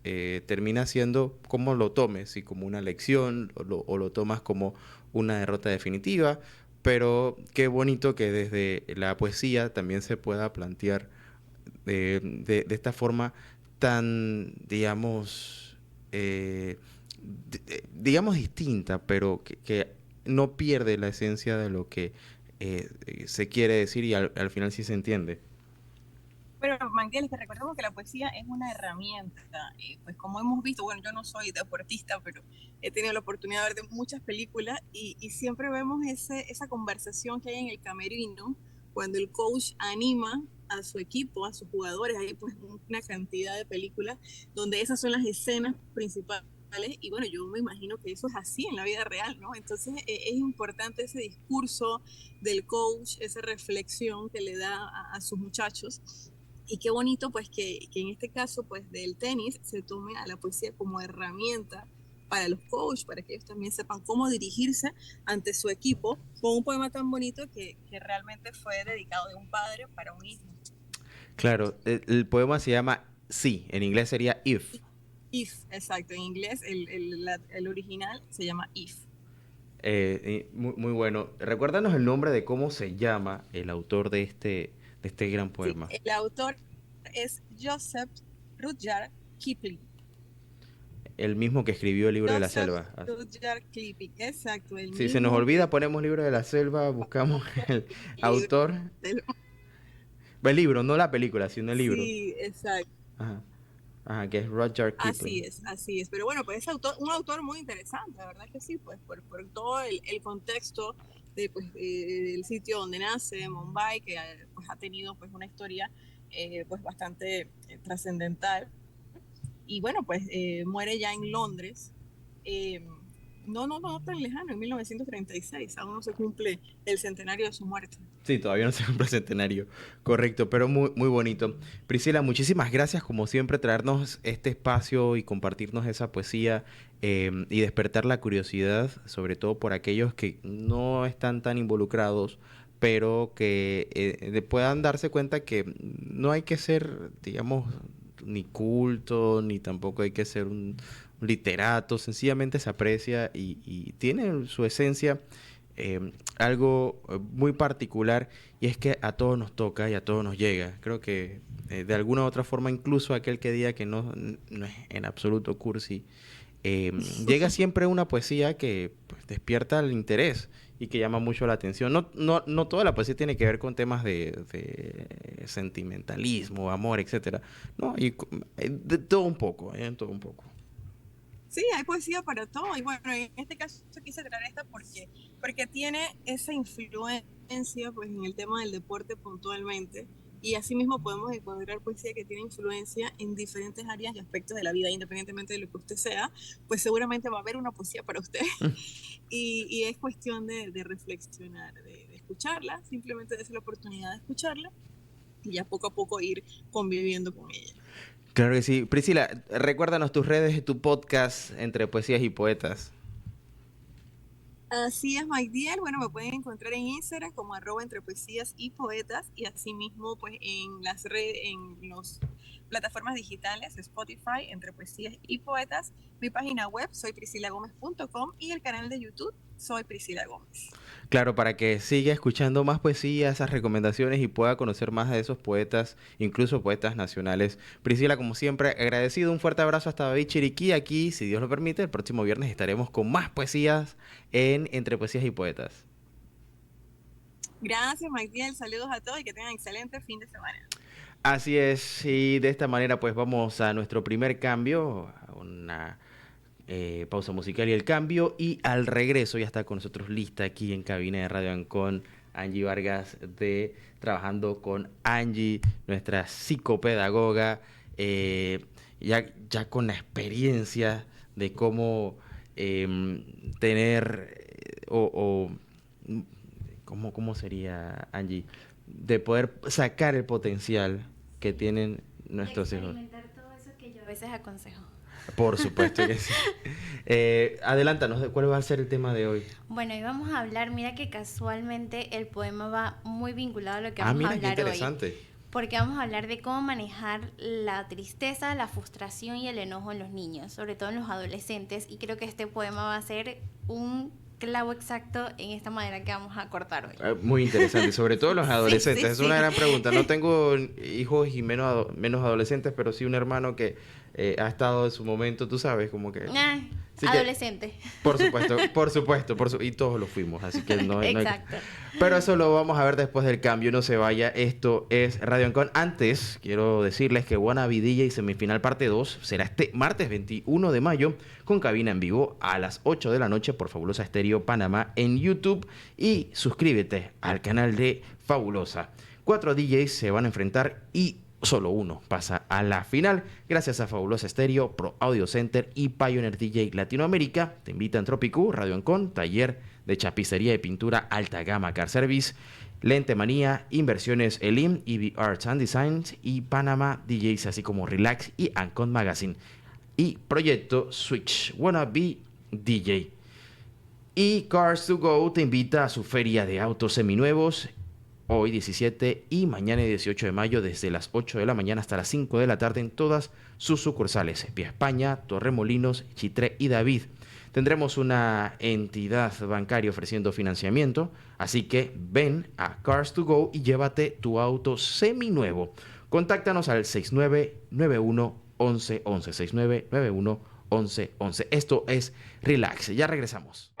termina siendo como lo tomes, si como una lección o lo tomas como una derrota definitiva, pero qué bonito que desde la poesía también se pueda plantear de esta forma tan, digamos, digamos distinta, pero que no pierde la esencia de lo que se quiere decir, y al final sí se entiende. Pero Manguel, que recordemos que la poesía es una herramienta, pues como hemos visto, bueno, yo no soy deportista, pero he tenido la oportunidad de ver muchas películas, y siempre vemos esa conversación que hay en el camerino cuando el coach anima a su equipo, a sus jugadores. Hay pues una cantidad de películas donde esas son las escenas principales, y bueno, yo me imagino que eso es así en la vida real, ¿no? Entonces es importante ese discurso del coach, esa reflexión que le da a sus muchachos. Y qué bonito pues que en este caso pues del tenis se tome a la poesía como herramienta para los coaches, para que ellos también sepan cómo dirigirse ante su equipo, con un poema tan bonito que realmente fue dedicado de un padre para un hijo. Claro, el poema se llama Sí, en inglés sería If. If, exacto, en inglés el original se llama If. Muy bueno. Recuérdanos el nombre de cómo se llama el autor de este gran poema. Sí, el autor es Joseph Rudyard Kipling. El mismo que escribió el libro de la Joseph selva. Rudyard Kipling, exacto. El Si mismo se nos olvida, ponemos libro de la selva, buscamos el autor. El libro, no la película, sino el libro. Sí, exacto. Ajá. Ajá, que es Rudyard Kipling. Así es. Pero bueno, pues es un autor muy interesante, la verdad que sí, pues por todo el contexto del sitio donde nace, Mumbai, que pues ha tenido pues una historia pues bastante trascendental. Y bueno, pues muere ya en Londres, no tan lejano, en 1936, aún no se cumple el centenario de su muerte. Sí, todavía no se cumple el centenario, correcto, pero muy, muy bonito. Priscila, muchísimas gracias, como siempre, traernos este espacio y compartirnos esa poesía, y despertar la curiosidad, sobre todo por aquellos que no están tan involucrados, pero que puedan darse cuenta que no hay que ser, digamos, ni culto, ni tampoco hay que ser un literato, sencillamente se aprecia y tiene su esencia algo muy particular, y es que a todos nos toca y a todos nos llega. Creo que de alguna u otra forma, incluso aquel que diga que no es en absoluto cursi, llega siempre una poesía que pues, despierta el interés y que llama mucho la atención. No toda la poesía tiene que ver con temas de sentimentalismo, amor, etcétera. No, de todo un poco, todo un poco. Sí, hay poesía para todo. Y bueno, en este caso quise traer esta porque tiene esa influencia pues, en el tema del deporte puntualmente. Y asimismo podemos encontrar poesía que tiene influencia en diferentes áreas y aspectos de la vida, independientemente de lo que usted sea, pues seguramente va a haber una poesía para usted. Y es cuestión de reflexionar, de escucharla, simplemente darse la oportunidad de escucharla y ya poco a poco ir conviviendo con ella. Claro que sí. Priscila, recuérdanos tus redes y tu podcast Entre Poesías y Poetas. Así es, Mike Diel. Bueno, me pueden encontrar en Instagram como @entrepoesías y poetas, y asimismo pues en las redes, en las plataformas digitales, Spotify, Entre Poesías y Poetas, mi página web soypriscilagomez.com y el canal de YouTube Soy Priscila Gómez. Claro, para que siga escuchando más poesía, esas recomendaciones y pueda conocer más de esos poetas, incluso poetas nacionales. Priscila, como siempre, agradecido. Un fuerte abrazo hasta David Chiriquí. Aquí, si Dios lo permite, el próximo viernes estaremos con más poesías en Entre Poesías y Poetas. Gracias, Magdiel. Saludos a todos y que tengan excelente fin de semana. Así es, y de esta manera pues vamos a nuestro primer cambio, a una pausa musical y el cambio, y al regreso ya está con nosotros lista aquí en cabina de Radio Ancon Angie Vargas, trabajando con Angie, nuestra psicopedagoga, ya con la experiencia de cómo tener ¿cómo sería, Angie? De poder sacar el potencial que tienen nuestros hijos. Experimentar todo eso que yo a veces aconsejo. Por supuesto que sí. Adelántanos, ¿cuál va a ser el tema de hoy? Bueno, hoy vamos a hablar, mira que casualmente el poema va muy vinculado a lo que vamos a hablar qué interesante. hoy. Porque vamos a hablar de cómo manejar la tristeza, la frustración y el enojo en los niños, sobre todo en los adolescentes, y creo que este poema va a ser un clavo exacto en esta manera que vamos a cortar hoy. Muy interesante, sobre todo los adolescentes. Es una gran pregunta. No tengo hijos y menos adolescentes, pero sí un hermano que ha estado en su momento, tú sabes, como que... adolescente. Por supuesto, y todos lo fuimos, así que no hay... Exacto. Pero eso lo vamos a ver después del cambio, no se vaya. Esto es Radio Ancon. Antes, quiero decirles que Wannabe DJ Semifinal Parte 2 será este martes 21 de mayo con cabina en vivo a las 8 de la noche por Fabulosa Estéreo Panamá en YouTube. Y suscríbete al canal de Fabulosa. 4 DJs se van a enfrentar y solo uno pasa a la final. Gracias a Fabulosa Estéreo, Pro Audio Center y Pioneer DJ Latinoamérica. Te invitan Tropicu, Radio Ancon, taller de chapicería y pintura alta gama Car Service, Lente Manía, Inversiones Elim, EV Arts and Designs y Panama DJs, así como Relax y Ancon Magazine. Y Proyecto Switch, Wannabe DJ. Y Cars to Go te invita a su feria de autos seminuevos hoy 17 y mañana 18 de mayo desde las 8 de la mañana hasta las 5 de la tarde en todas sus sucursales, Vía España, Torremolinos, Chitré y David. Tendremos una entidad bancaria ofreciendo financiamiento, así que ven a Cars to Go y llévate tu auto seminuevo. Contáctanos al 6991-1111, 6991-1111. Esto es Relax. Ya regresamos.